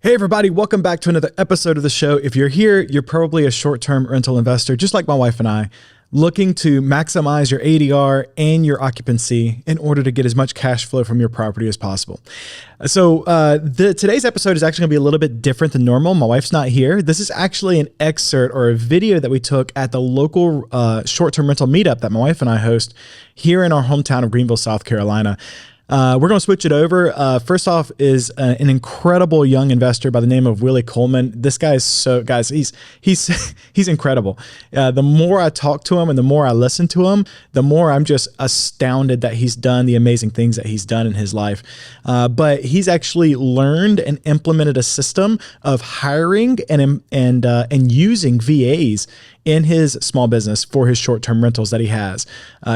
Hey everybody, welcome back to another episode of the show. If you're here, you're probably a short-term rental investor, just like my wife and I, looking to maximize your ADR and your occupancy in order to get as much cash flow from your property as possible. So today's episode is actually gonna be a little bit different than normal. My wife's not here. This is actually an excerpt or a video that we took at the local short-term rental meetup that my wife and I host here in our hometown of Greenville, South Carolina. We're going to switch it over. First off is an incredible young investor by the name of Willy Coleman. This guy is guys, he's incredible. The more I talk to him and the more I listen to him, the more I'm just astounded that he's done the amazing things that he's done in his life. But he's actually learned and implemented a system of hiring and using VAs in his small business for his short-term rentals that he has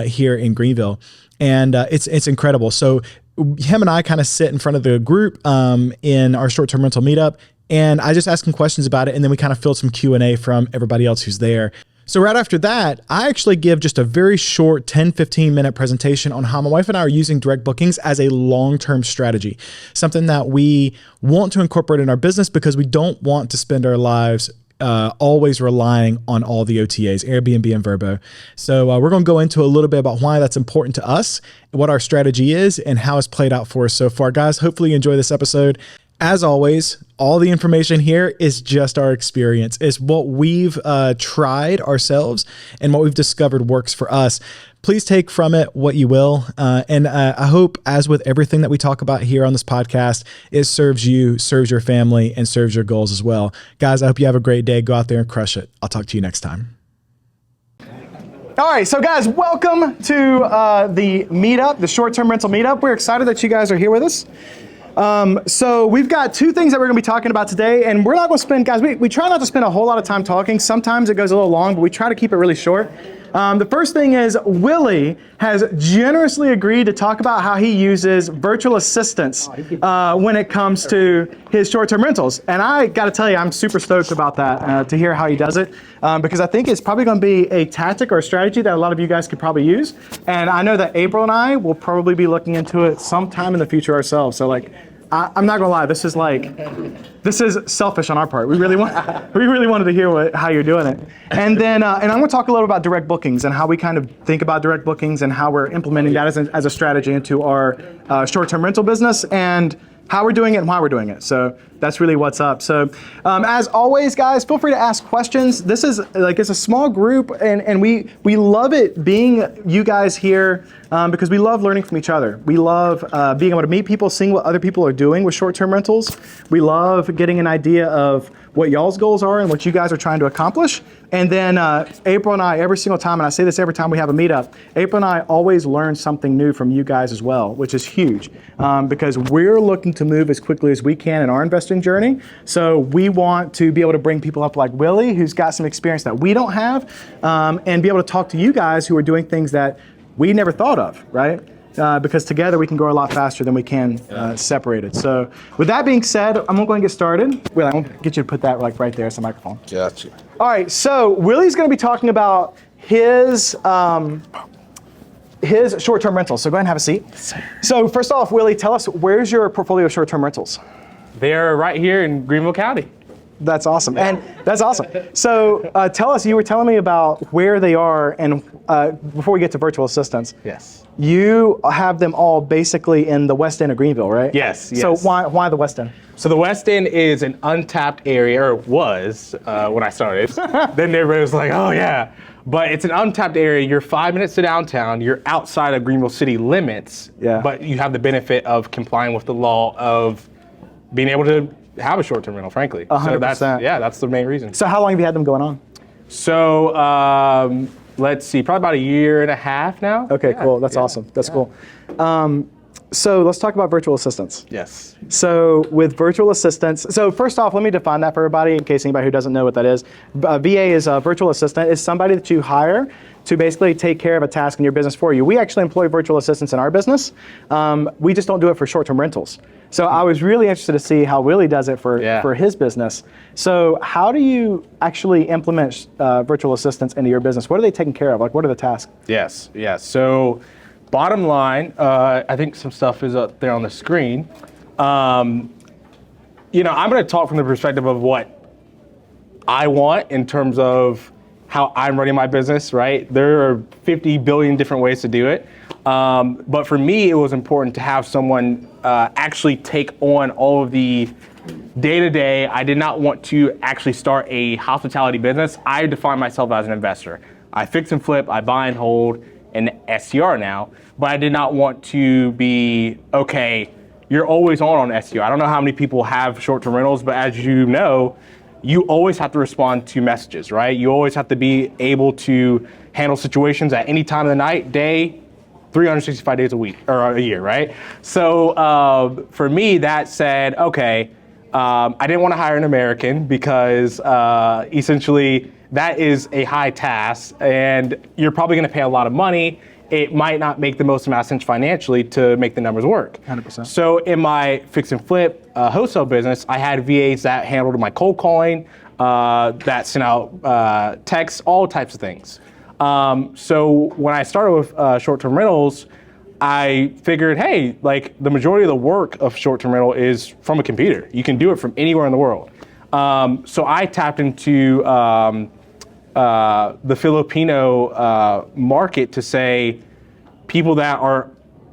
here in Greenville. And it's incredible. So him and I kind of sit in front of the group in our short-term rental meetup, and I just ask him questions about it, and then we kind of field some Q&A from everybody else who's there. So right after that, I actually give just a very short 10-15 minute presentation on how my wife and I are using direct bookings as a long-term strategy, something that we want to incorporate in our business because we don't want to spend our lives always relying on all the OTAs, Airbnb and Vrbo. So we're going to go into a little bit about why that's important to us, what our strategy is, and how it's played out for us so far. Guys, hopefully you enjoy this episode. As always, all the information here is just our experience. It's what we've tried ourselves and what we've discovered works for us. Please take from it what you will. And I hope, as with everything that we talk about here on this podcast, it serves you, serves your family, and serves your goals as well. Guys, I hope you have a great day. Go out there and crush it. I'll talk to you next time. All right, so guys, welcome to the meetup, the short-term rental meetup. We're excited that you guys are here with us. So we've got two things that we're gonna be talking about today, and we're not gonna spend, guys, we try not to spend a whole lot of time talking. Sometimes it goes a little long, but we try to keep it really short. The first thing is Willy has generously agreed to talk about how he uses virtual assistants when it comes to his short-term rentals. And I gotta tell you, I'm super stoked about that, to hear how he does it, because I think it's probably gonna be a tactic or a strategy that a lot of you guys could probably use. And I know that April and I will probably be looking into it sometime in the future ourselves. So like, I'm not gonna lie, this is selfish on our part. We really wanted to hear how you're doing it. And then, and I'm gonna talk a little about direct bookings and how we kind of think about direct bookings and how we're implementing that as a strategy into our short-term rental business and how we're doing it and why we're doing it. So that's really what's up. So as always, guys, feel free to ask questions. This is like, it's a small group, and we love it being you guys here because we love learning from each other. We love being able to meet people, seeing what other people are doing with short-term rentals. We love getting an idea of what y'all's goals are and what you guys are trying to accomplish. And then April and I, every single time, and I say this every time we have a meetup, April and I always learn something new from you guys as well, which is huge because we're looking to move as quickly as we can in our investing journey. So we want to be able to bring people up like Willy, who's got some experience that we don't have, and be able to talk to you guys who are doing things that we never thought of, right? Because together we can grow a lot faster than we can separated. So with that being said, I'm going to go and get started. Willy, I'm going to get you to put that like right there as a microphone. Gotcha. All right, so Willy's going to be talking about his short-term rentals. So go ahead and have a seat. So first off, Willy, tell us, where's your portfolio of short-term rentals? They're right here in Greenville County. That's awesome. And that's awesome. So tell us, you were telling me about where they are, and before we get to virtual assistants. Yes. You have them all basically in the West End of Greenville, right? Yes. So why the West End? So the West End is an untapped area, or was when I started. Then everybody was like, oh yeah. But it's an untapped area. You're 5 minutes to downtown. You're outside of Greenville city limits. Yeah. But you have the benefit of complying with the law of being able to have a short-term rental, frankly. 100%. So that's the main reason. So how long have you had them going on? So let's see, probably about a year and a half now. Okay, cool. That's awesome. That's cool. So let's talk about virtual assistants. Yes. So with virtual assistants, so first off, let me define that for everybody in case anybody who doesn't know what that is. VA is a virtual assistant. Is somebody that you hire to basically take care of a task in your business for you. We actually employ virtual assistants in our business. We just don't do it for short-term rentals. So I was really interested to see how Willy does it for his business. So how do you actually implement virtual assistants into your business? What are they taking care of? Like, what are the tasks? Yes. So bottom line, I think some stuff is up there on the screen. I'm going to talk from the perspective of what I want in terms of how I'm running my business, right? There are 50 billion different ways to do it. But for me, it was important to have someone actually take on all of the day-to-day. I did not want to actually start a hospitality business. I define myself as an investor. I fix and flip, I buy and hold, and STR now. But I did not want to be, okay, you're always on STR. I don't know how many people have short-term rentals, but as you know, you always have to respond to messages, right? You always have to be able to handle situations at any time of the night, day, 365 days a week or a year, right? So for me, that said, okay, I didn't want to hire an American because essentially that is a high task and you're probably going to pay a lot of money. It might not make the most amount of sense financially to make the numbers work. 100%. So in my fix and flip wholesale business, I had VAs that handled my cold calling, that sent out texts, all types of things. So when I started with short-term rentals, I figured, hey, like the majority of the work of short-term rental is from a computer. You can do it from anywhere in the world. So I tapped into the Filipino market to say people that are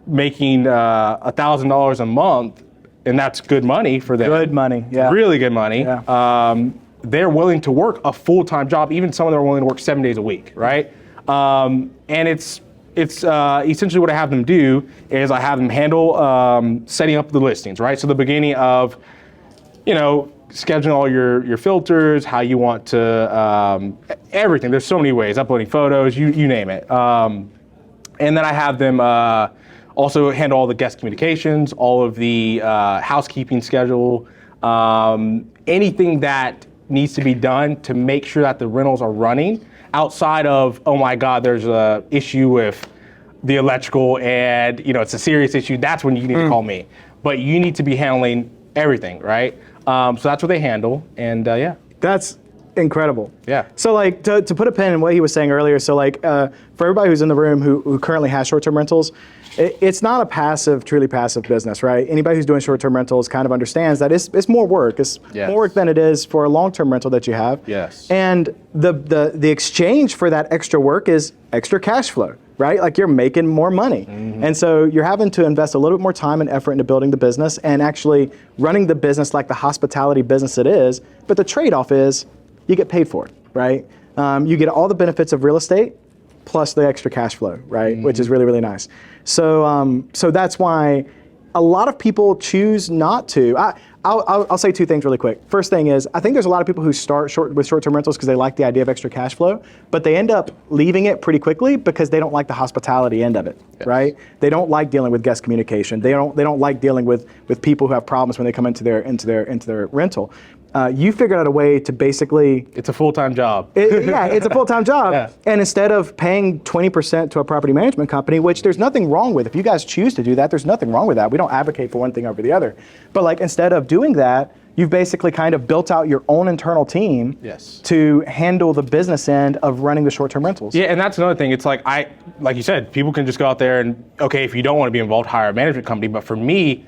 making $1,000 a month, and that's good money for them. Good money, yeah. Really good money. Yeah. They're willing to work a full-time job. Even some of them are willing to work 7 days a week, right? And it's essentially what I have them do is I have them handle setting up the listings, right? So the beginning of, scheduling all your filters, how you want to, everything. There's so many ways, uploading photos, you name it. And then I have them also handle all the guest communications, all of the housekeeping schedule, anything that needs to be done to make sure that the rentals are running outside of, oh my God, there's a issue with the electrical and it's a serious issue. That's when you need to call me. But you need to be handling everything, right? So that's what they handle, and yeah. That's incredible. Yeah. So like to put a pin in what he was saying earlier, so like for everybody who's in the room who currently has short-term rentals, it's not a truly passive business, right? Anybody who's doing short-term rentals kind of understands that it's more work. It's Yes. more work than it is for a long-term rental that you have. Yes. And the exchange for that extra work is extra cash flow, right? Like you're making more money. Mm-hmm. And so you're having to invest a little bit more time and effort into building the business and actually running the business like the hospitality business it is. But the trade-off is you get paid for it, right? You get all the benefits of real estate plus the extra cash flow, right? Mm-hmm. Which is really, really nice. So so that's why a lot of people choose not to. I'll say two things really quick. First thing is, I think there's a lot of people who start with short-term rentals because they like the idea of extra cash flow, but they end up leaving it pretty quickly because they don't like the hospitality end of it, Yes. right? They don't like dealing with guest communication. They don't like dealing with people who have problems when they come into their rental. You figured out a way to basically It's a full-time job. it's a full-time job. Yeah. And instead of paying 20% to a property management company, which there's nothing wrong with, if you guys choose to do that, there's nothing wrong with that. We don't advocate for one thing over the other. But like instead of doing that, you've basically kind of built out your own internal team Yes. to handle the business end of running the short-term rentals. Yeah, and that's another thing. It's like like you said, people can just go out there and, okay, if you don't want to be involved, hire a management company. But for me,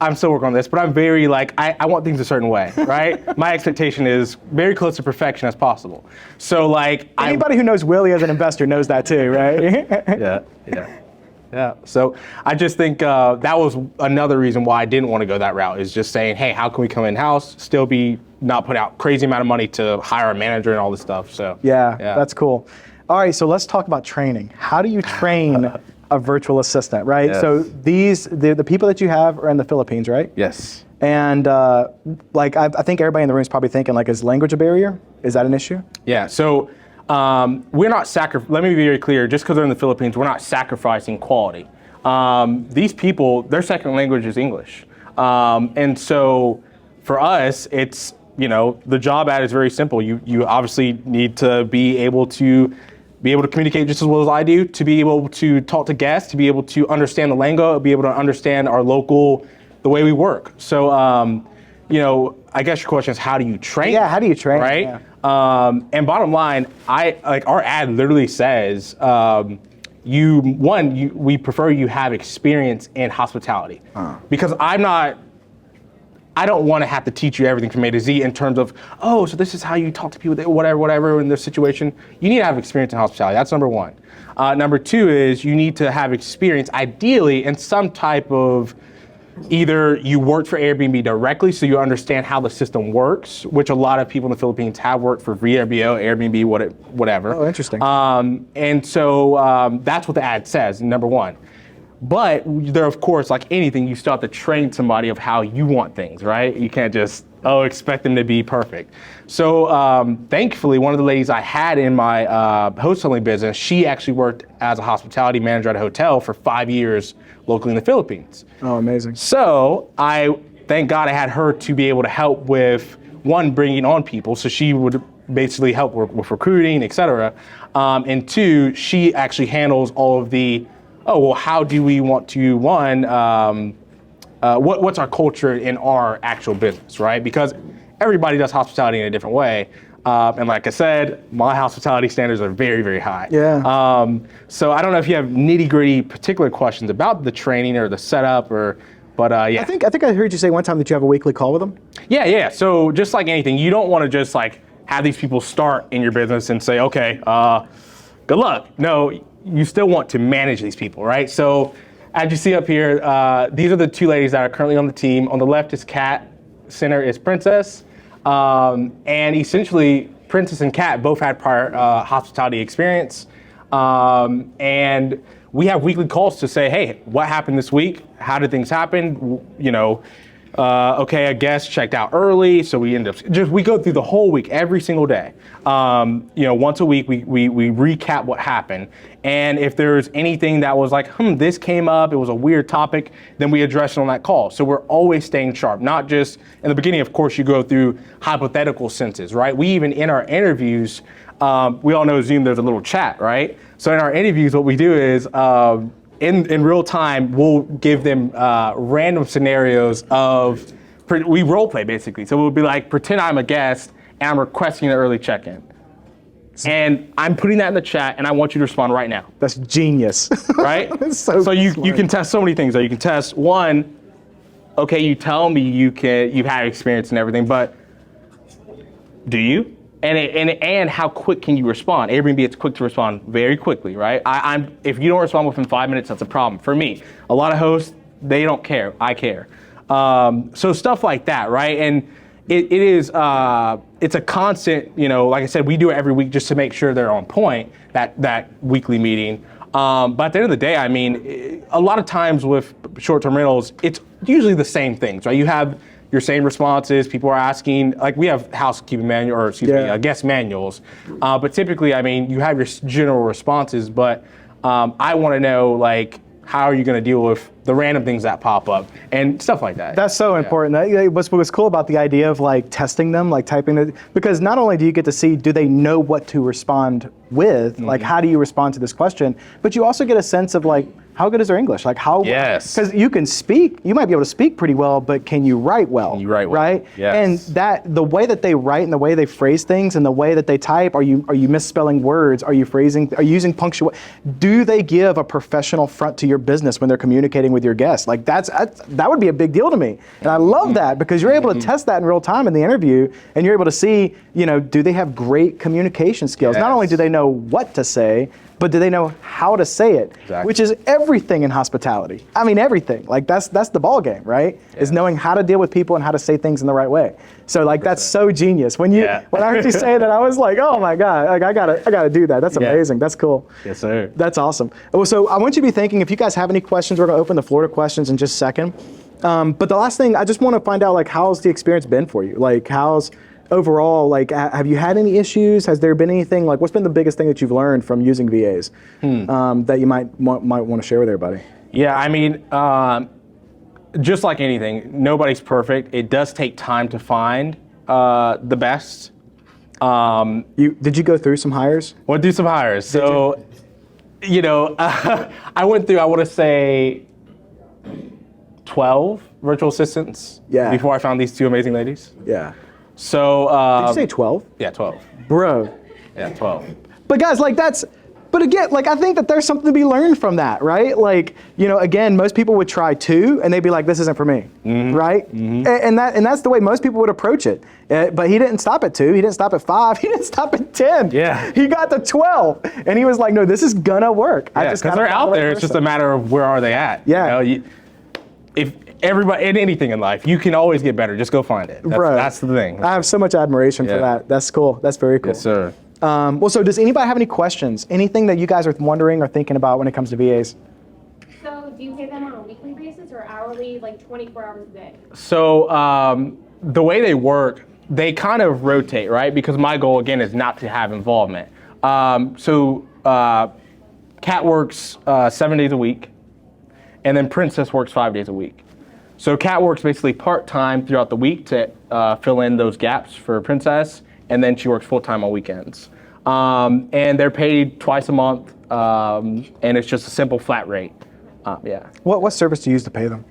I'm still working on this, but I'm very I want things a certain way, right? My expectation is very close to perfection as possible. So like Anybody who knows Willy as an investor knows that too, right? Yeah. So I just think that was another reason why I didn't want to go that route, is just saying, hey, how can we come in-house, still be not put out crazy amount of money to hire a manager and all this stuff. So Yeah, that's cool. All right, so let's talk about training. How do you train a virtual assistant, right? Yes. So the people that you have are in the Philippines, right? Yes. And I think everybody in the room is probably thinking, like, is language a barrier? Is that an issue? Yeah. So we're not let me be very clear. Just because they're in the Philippines, we're not sacrificing quality. These people, their second language is English, and so for us, it's the job ad is very simple. You obviously need to be able to communicate just as well as I do, to be able to talk to guests, to be able to understand the lingo, be able to understand our the way we work. So, I guess your question is, how do you train? Yeah, how do you train? Right? Yeah. And bottom line, our ad literally says, we prefer you have experience in hospitality. Because I I don't want to have to teach you everything from A to Z in terms of, oh, so this is how you talk to people, whatever in this situation. You need to have experience in hospitality. That's number one. Number two is you need to have experience, ideally, in some type of, either you worked for Airbnb directly so you understand how the system works, which a lot of people in the Philippines have worked for VRBO, Airbnb, whatever. Oh, interesting. And so that's what the ad says, number one. But there, of course, like anything, you still have to train somebody of how you want things, right? You can't just, expect them to be perfect. So thankfully, one of the ladies I had in my wholesaling business, she actually worked as a hospitality manager at a hotel for 5 years locally in the Philippines. Oh, amazing. So thank God I had her to be able to help with, one, bringing on people. So she would basically help with recruiting, et cetera. And two, she actually handles all of the, how do we want to, what's our culture in our actual business, right? Because everybody does hospitality in a different way. And like I said, my hospitality standards are very, very high. Yeah. So I don't know if you have nitty-gritty particular questions about the training or the setup but yeah. I think I heard you say one time that you have a weekly call with them. Yeah. So just like anything, you don't want to just like have these people start in your business and say, okay, good luck. No, you still want to manage these people, right? So as you see up here, these are the two ladies that are currently on the team. On the left is Kat, center is Princess. And essentially, Princess and Kat both had prior hospitality experience. And we have weekly calls to say, hey, what happened this week? How did things happen? Okay, a guest checked out early, so we we go through the whole week, every single day. Once a week, we recap what happened. And if there's anything that was like, this came up, it was a weird topic, then we address it on that call. So we're always staying sharp, not just, in the beginning, of course, you go through hypothetical senses, right? We even, in our interviews, we all know Zoom, there's a little chat, right? So in our interviews, what we do is, in real time, we'll give them random scenarios of, we role play basically. So we'll be like, pretend I'm a guest and I'm requesting an early check-in. And I'm putting that in the chat and I want you to respond right now. That's genius. Right? That's so you can test so many things. You can test one, okay, you tell me you've had experience and everything, but do you? And how quick can you respond? Airbnb, it's quick to respond very quickly, right? If you don't respond within 5 minutes, that's a problem. For me, a lot of hosts, they don't care. I care. So stuff like that, right? And it's a constant, like I said, we do it every week just to make sure they're on point, that weekly meeting. But at the end of the day, I mean, a lot of times with short-term rentals, it's usually the same things, right? You have your same responses. People are asking, like we have housekeeping manual, or guest manuals. But typically, I mean, you have your general responses, but I want to know, like, how are you going to deal with the random things that pop up and stuff like that. That's so important. What's cool about the idea of like testing them, like typing it, because not only do you get to see, do they know what to respond with, like how do you respond to this question, but you also get a sense of like, how good is their English? Like how, because you can speak, you might be able to speak pretty well, but can you write well? Can you write well? Right? Yes. And that, the way that they write and the way they phrase things and the way that they type, are you misspelling words? Are you using punctuation? Do they give a professional front to your business when they're communicating with your guests? Like that would be a big deal to me. And I love that because you're able to test that in real time in the interview and you're able to see, do they have great communication skills? Not only do they know what to say, but do they know how to say it? Exactly. Which is everything in hospitality. I mean, everything. Like that's the ball game, right? Yeah. Is knowing how to deal with people and how to say things in the right way. So like that's so genius. When I heard you say that, I was like, oh my God, like I gotta do that. That's amazing. That's cool. Yes, sir. That's awesome. So I want you to be thinking, if you guys have any questions, we're gonna open the floor to questions in just a second. But the last thing, I just want to find out, like, how's the experience been for you? Like, how's overall, like, have you had any issues? Has there been anything, like, what's been the biggest thing that you've learned from using VAs that you might want to share with everybody? Yeah, I mean, just like anything, nobody's perfect. It does take time to find the best. Did you go through some hires? Went through some hires. So, I went through, I want to say, 12 virtual assistants before I found these two amazing ladies. Yeah. So did you say 12? Yeah, 12. Bro. Yeah, 12. But guys, like But again, like I think that there's something to be learned from that, right? Like, you know, again, most people would try 2 and they'd be like, this isn't for me, right? And that's the way most people would approach it. But he didn't stop at 2, he didn't stop at 5, he didn't stop at 10. Yeah. He got to 12 and he was like, no, this is gonna work. Yeah, because they're out there. It's just a matter of where are they at. Yeah. You know, if everybody, in anything in life, you can always get better. Just go find it. That's the thing. I have so much admiration for that. That's cool. That's very cool. Yes, sir. Well, so does anybody have any questions? Anything that you guys are wondering or thinking about when it comes to VAs? So do you pay them on a weekly basis or hourly, like 24 hours a day? So the way they work, they kind of rotate, right? Because my goal, again, is not to have involvement. Kat works 7 days a week, and then Princess works 5 days a week. So Kat works basically part-time throughout the week to fill in those gaps for Princess, and then she works full-time on weekends. And they're paid twice a month, and it's just a simple flat rate. Yeah. What service do you use to pay them?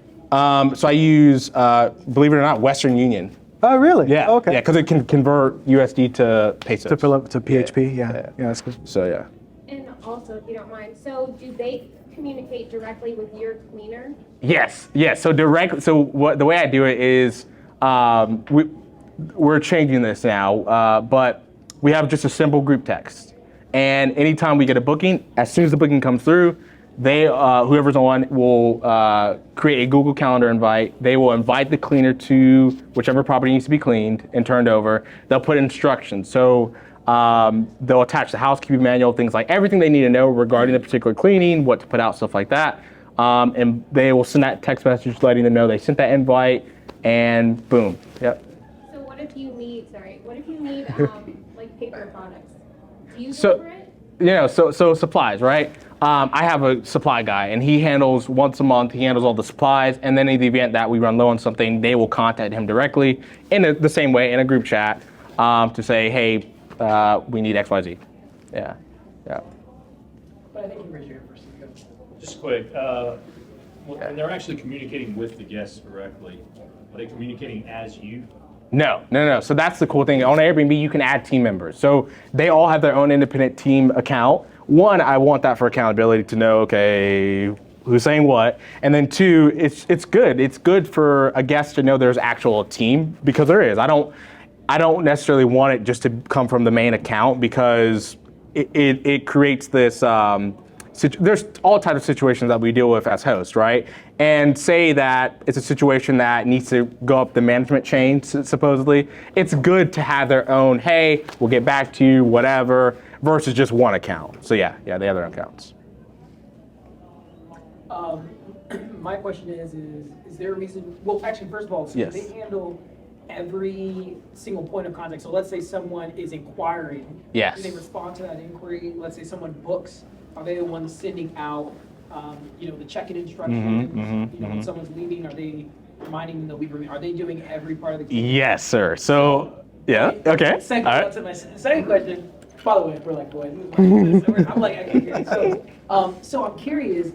So I use, believe it or not, Western Union. Oh, really? Yeah. Oh, okay. Yeah, because it can convert USD to pesos. To fill up to PHP? Yeah, that's good. So yeah. And also, if you don't mind, so do they communicate directly with your cleaner? Yes. So directly. So the way I do it is, we're changing this now, but we have just a simple group text. And anytime we get a booking, as soon as the booking comes through, they, whoever's on, will create a Google Calendar invite. They will invite the cleaner to whichever property needs to be cleaned and turned over. They'll put instructions. So they'll attach the housekeeping manual, things like everything they need to know regarding the particular cleaning, what to put out, stuff like that. And they will send that text message letting them know they sent that invite, and boom. Yep. So what if you need, like paper products? Do you So- cover it? You know, so supplies, right? I have a supply guy, and he handles once a month. He handles all the supplies, and then in the event that we run low on something, they will contact him directly in the same way in a group chat to say, hey, we need X, Y, Z. Yeah. But I think you raised your hand first. Just quick, when they're actually communicating with the guests directly, are they communicating as you? No. So that's the cool thing. On Airbnb, you can add team members. So they all have their own independent team account. One, I want that for accountability to know, okay, who's saying what. And then two, it's good. It's good for a guest to know there's actual team, because there is. I don't necessarily want it just to come from the main account, because it creates this, there's all types of situations that we deal with as hosts, right? And say that it's a situation that needs to go up the management chain, supposedly. It's good to have their own, hey, we'll get back to you, whatever, versus just one account. So yeah, they have their own accounts. My question is there a reason, well, actually, first of all, so Yes. they handle every single point of contact. So let's say someone is inquiring. Yes. Do they respond to that inquiry? Let's say someone books. Are they the ones sending out, the check-in instructions? When someone's leaving, are they reminding them to leave? Are they doing every part of the Yes, sir. So, yeah, okay. Second, All right. to my second question. By the way, we're like boys. I'm like, okay. So I'm curious.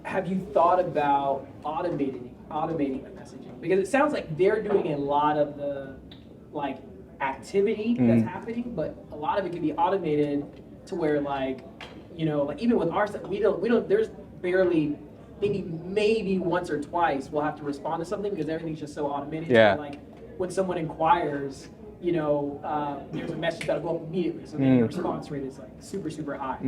Have you thought about automating the messaging? Because it sounds like they're doing a lot of the activity that's happening, but a lot of it can be automated to where even with our stuff, we don't. There's barely maybe once or twice we'll have to respond to something because everything's just so automated. Yeah. So when someone inquires, there's a message that'll go up immediately, so then your response rate is super, super high.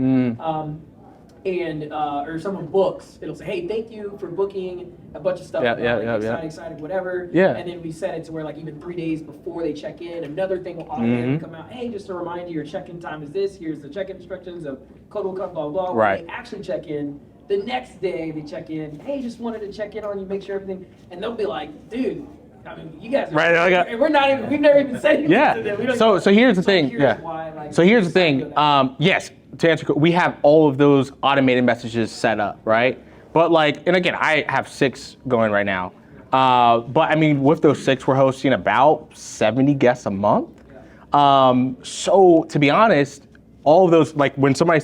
Or someone books, it'll say, hey, thank you for booking a bunch of stuff. Excited, whatever. Yeah. And then we set it to where even 3 days before they check in, another thing will automatically come out. Hey, just a reminder, your check-in time is this. Here's the check-in instructions of code will come, blah, blah, blah. Right. When they actually check in, the next day they check in, hey, just wanted to check in on you, make sure everything, and they'll be like, dude, I mean, you guys are, Right, we've never even said anything to them. We don't So here's the thing. So here's the thing. Yes, to answer, we have all of those automated messages set up, right? But and again, I have 6 going right now. But I mean, with those 6, we're hosting about 70 guests a month. So to be honest, all of those, when somebody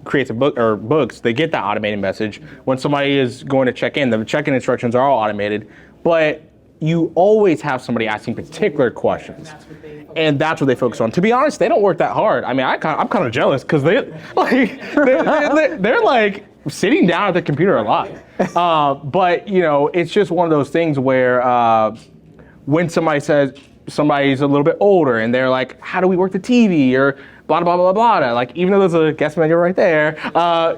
creates a book or books, they get that automated message. When somebody is going to check in, the check-in instructions are all automated. But you always have somebody asking particular questions. That's what they. And that's what they focus on. To be honest, they don't work that hard. I mean, I'm kind of jealous because they're like sitting down at the computer a lot. But you know, it's just one of those things where when somebody says somebody's a little bit older and they're like, "How do we work the TV?" or blah blah blah blah blah. Like, even though there's a guest menu right there,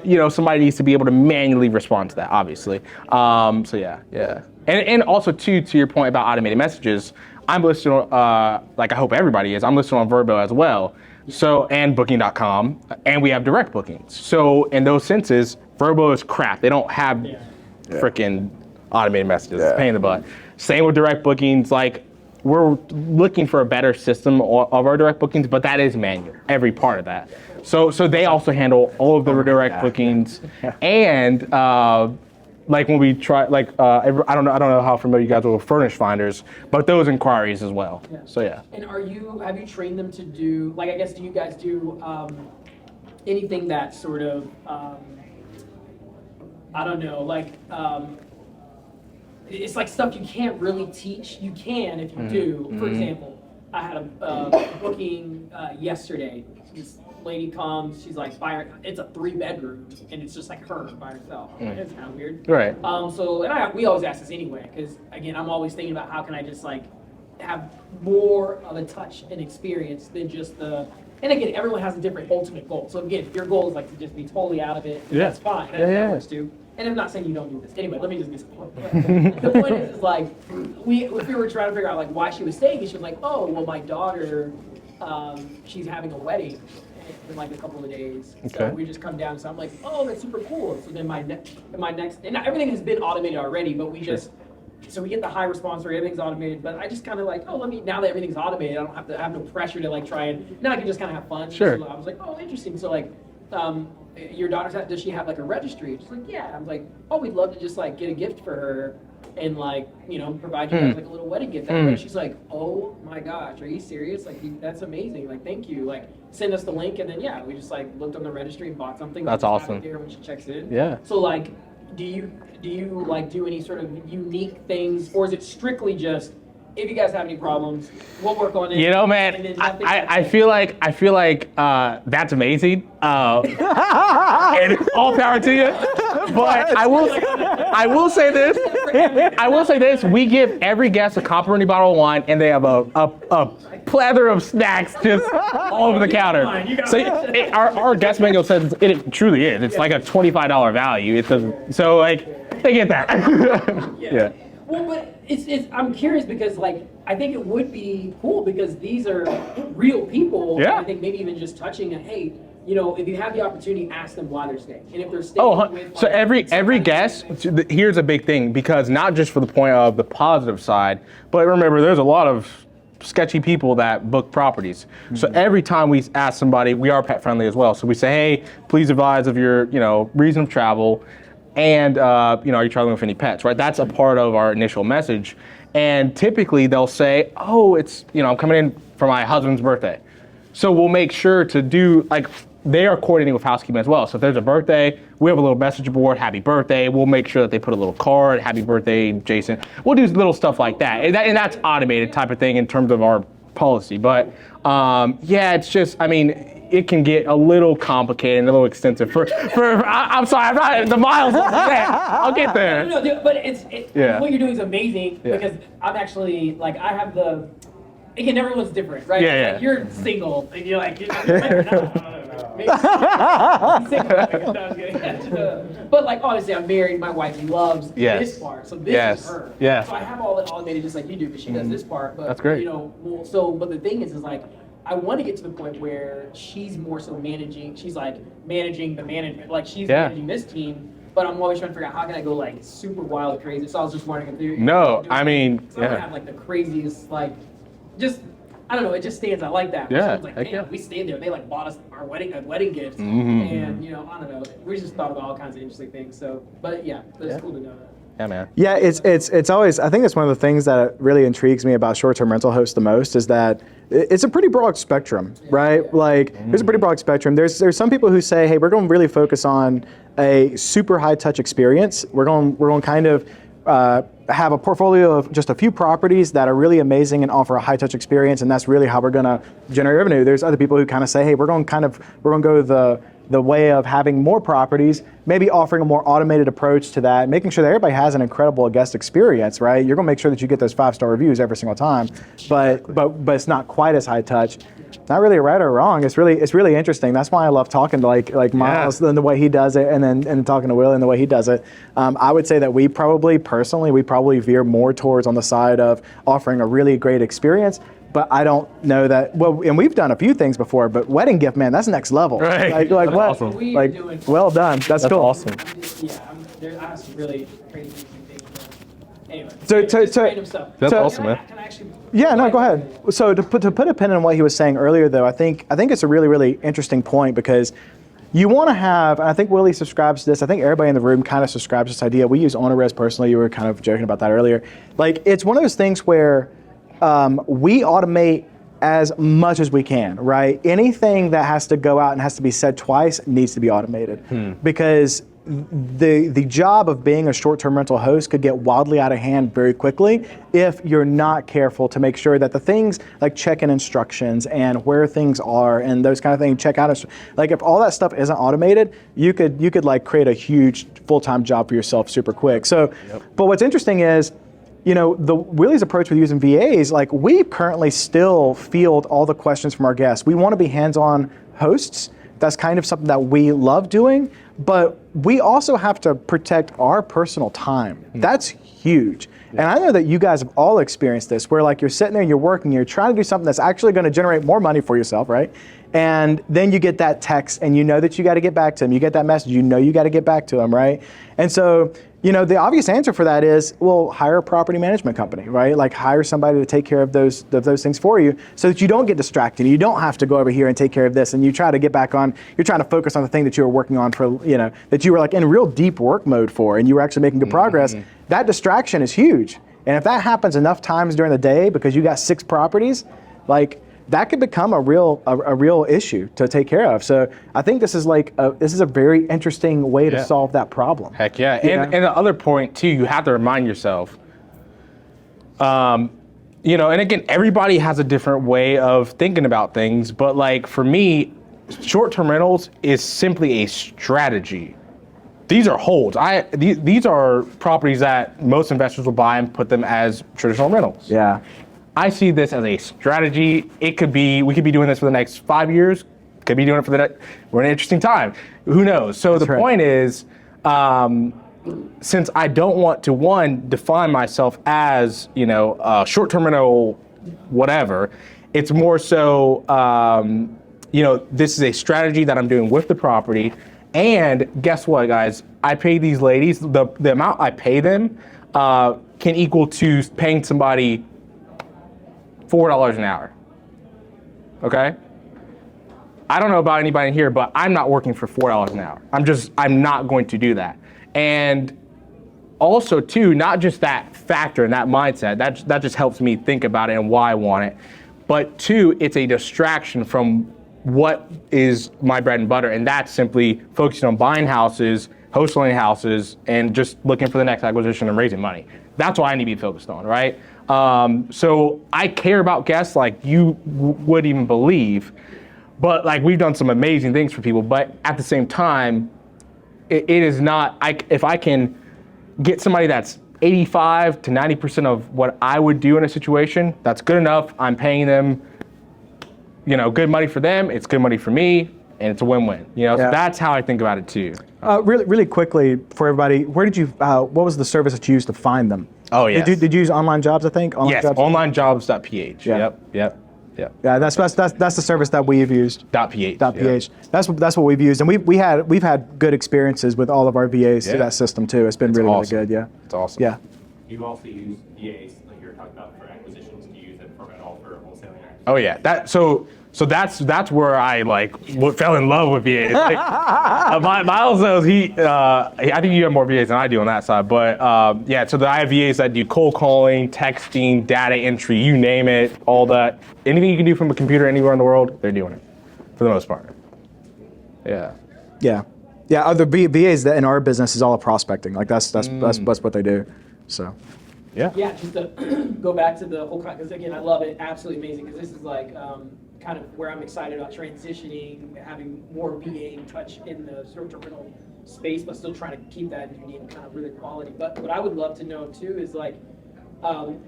you know, somebody needs to be able to manually respond to that, obviously. So yeah. And also to your point about automated messages, I'm listed on, like I hope everybody is, I'm listed on Vrbo as well. So, and Booking.com, and we have direct bookings. So in those senses, Vrbo is crap. They don't have freaking automated messages. It's a pain in the butt. Same with direct bookings. Like, we're looking for a better system of our direct bookings, but that is manual, every part of that. So they also handle all of the direct bookings, and like when we try, like I don't know how familiar you guys are with furnish finders, but those inquiries as well. Yeah. So yeah. And have you trained them to do, like, I guess, do you guys do anything that sort of, I don't know, like, it's like stuff you can't really teach. You can if you do. For example, I had a booking yesterday. This lady comes, she's like, it's a 3-bedroom, and it's just like her by herself. It's kind of weird. Right. We always ask this anyway, because again, I'm always thinking about how can I just like have more of a touch and experience than just the. And again, everyone has a different ultimate goal. So again, if your goal is like to just be totally out of it, that's fine. That works too. And I'm not saying you don't do this. Anyway, let me just get some point. The point is like, if we were trying to figure out like why she was staying, she was like, oh, well, my daughter, she's having a wedding in like a couple of days. So we just come down. So I'm like, oh, that's super cool. So then my next, and everything has been automated already, but we just, so we get the high response rate, everything's automated, but I just kind of like, now that everything's automated, I don't have to have no pressure to like try and, now I can just kind of have fun. Sure. So I was like, oh, interesting. So like, your daughter's does she have like a registry? She's like, yeah. I'm like, oh, we'd love to just like get a gift for her and like, provide you guys like a little wedding gift. And she's like, oh my gosh, are you serious? Like, that's amazing. Like, thank you. Like, send us the link, and then we just like looked on the registry and bought something. That's awesome. There when she checks in. Yeah. So like, do you like do any sort of unique things, or is it strictly just if you guys have any problems, we'll work on it? You know, man, I feel like that's amazing. And all power to you. But I will say this. We give every guest a complimentary bottle of wine, and they have a plethora of snacks just all over the counter. So our guest menu says it truly is. It's like a $25 value. It doesn't. So like they get that. Yeah. Well, but it's I'm curious because like I think it would be cool because these are real people. Yeah. I think maybe even just touching hey, if you have the opportunity, ask them why they're staying. And if they're staying with so every guest, here's a big thing, because not just for the point of the positive side, but remember there's a lot of sketchy people that book properties. So every time we ask somebody, we are pet friendly as well. So we say, hey, please advise of your reason of travel. And, are you traveling with any pets, right? That's a part of our initial message. And typically they'll say, oh, it's, I'm coming in for my husband's birthday. So we'll make sure to do, they are coordinating with housekeeping as well. So if there's a birthday, we have a little message board, happy birthday. We'll make sure that they put a little card, happy birthday, Jason. We'll do little stuff like that. And that's automated type of thing in terms of our policy. But it's just, it can get a little complicated and a little extensive I'm sorry, I'm not the miles. I'll get there. No, but what you're doing is amazing because I'm actually I have again, everyone's different, right? Yeah. Like, you're single and you're like, maybe single. But obviously I'm married, my wife loves this part, so this is her. Yeah. So I have all that automated just like you do, because she does this part. But that's great. But the thing is I want to get to the point where she's more so managing. She's managing the management. She's managing this team. But I'm always trying to figure out how can I go super wild and crazy. So I was just wondering if you. No, I have the craziest just. I don't know. It just stands out like that. Yeah. We stayed there. They bought us our wedding gifts, and I don't know. We just thought about all kinds of interesting things. So, but it's cool to know that. Yeah, man. Yeah, it's always, I think it's one of the things that really intrigues me about short-term rental hosts the most is that it's a pretty broad spectrum, right? There's a pretty broad spectrum. There's some people who say, hey, we're going to really focus on a super high-touch experience. We're going to kind of have a portfolio of just a few properties that are really amazing and offer a high touch experience, and that's really how we're going to generate revenue. There's other people who kind of say, hey, we're going to go the way of having more properties, maybe offering a more automated approach to that, making sure that everybody has an incredible guest experience, right? You're going to make sure that you get those 5-star reviews every single time, but it's not quite as high touch. Not really right or wrong. It's really interesting. That's why I love talking to like Miles and the way he does it, and talking to Will and the way he does it. I would say that we probably veer more towards on the side of offering a really great experience. But I don't know that. Well, and we've done a few things before, but wedding gift, man, that's next level. Right. Like what? Awesome. Like, well done. That's cool. Awesome. I have some really crazy things. Anyway, So just random stuff. That's So- awesome, man. Can I actually? Yeah, no, go ahead. So to put a pin in what he was saying earlier, though, I think it's a really, really interesting point, because you want to have, and I think Willy subscribes to this, I think everybody in the room kind of subscribes to this idea. We use OwnerRes personally. You were kind of joking about that earlier. Like, it's one of those things where we automate as much as we can, right? Anything that has to go out and has to be said twice needs to be automated, because the job of being a short-term rental host could get wildly out of hand very quickly if you're not careful to make sure that the things like check-in instructions and where things are and those kind of things, check out, like if all that stuff isn't automated, you could like create a huge full-time job for yourself super quick. So, but what's interesting is, you know, the Willy's approach with using VAs, like we currently still field all the questions from our guests. We want to be hands-on hosts. That's kind of something that we love doing, but we also have to protect our personal time. That's huge. And I know that you guys have all experienced this, where like you're sitting there and you're working, you're trying to do something that's actually going to generate more money for yourself, right? And then you get that text and you know that you got to get back to them. You get that message, you know you got to get back to them, right? And so, you know, the obvious answer for that is, well, hire a property management company, right? Like hire somebody to take care of those things for you, so that you don't get distracted. You don't have to go over here and take care of this, and you try to get back on, you're trying to focus on the thing that you were working on for, you know, that you were like in real deep work mode for, and you were actually making good progress. That distraction is huge. And if that happens enough times during the day because you got 6 properties, like that could become a real issue to take care of. So I think this is a very interesting way to solve that problem. Heck yeah. And the other point too, you have to remind yourself, you know, and again, everybody has a different way of thinking about things, but like for me, short-term rentals is simply a strategy. These are holds. These are properties that most investors will buy and put them as traditional rentals. Yeah. I see this as a strategy. We could be doing this for the next 5 years. Could be doing it for the next, we're in an interesting time. Who knows? So the point is, since I don't want to, define myself as, you know, a short-term rental, whatever, it's more so, you know, this is a strategy that I'm doing with the property. And guess what, guys? I pay these ladies, the amount I pay them can equal to paying somebody $4 an hour, okay? I don't know about anybody in here, but I'm not working for $4 an hour. I'm not going to do that. And also too, not just that factor and that mindset, that just helps me think about it and why I want it, but two, it's a distraction from what is my bread and butter, and that's simply focusing on buying houses, wholesaling houses, and just looking for the next acquisition and raising money. That's what I need to be focused on, right? So I care about guests like you would even believe, but like we've done some amazing things for people, but at the same time, it is not, if I can get somebody that's 85 to 90% of what I would do in a situation, that's good enough. I'm paying them, you know, good money for them, it's good money for me, and it's a win-win. You know, so that's how I think about it too. Really quickly for everybody, where did you? What was the service that you used to find them? Oh yes. Did you use online jobs? I think. Yes. Onlinejobs.ph. Yeah. Yep. Yeah, that's the service that we've used. .ph. .ph. That's what we've used, and we've had good experiences with all of our VAs through that system too. It's been really good. Yeah. It's awesome. Yeah. You also use VAs, like you were talking about, for acquisitions. Do you use them for rental for wholesaling? Oh yeah. So that's where I fell in love with VAs. Miles knows I think you have more VAs than I do on that side, but yeah. So I have VAs that do cold calling, texting, data entry, you name it, all that. Anything you can do from a computer anywhere in the world, they're doing it, for the most part. Yeah. Yeah. Other VAs that in our business is all prospecting. Like that's what they do. So. Yeah. Yeah, just to go back to the whole, because again, I love it, absolutely amazing, because this is like kind of where I'm excited about transitioning, having more VA touch in the short-term rental space, but still trying to keep that unique kind of really quality. But what I would love to know too is like,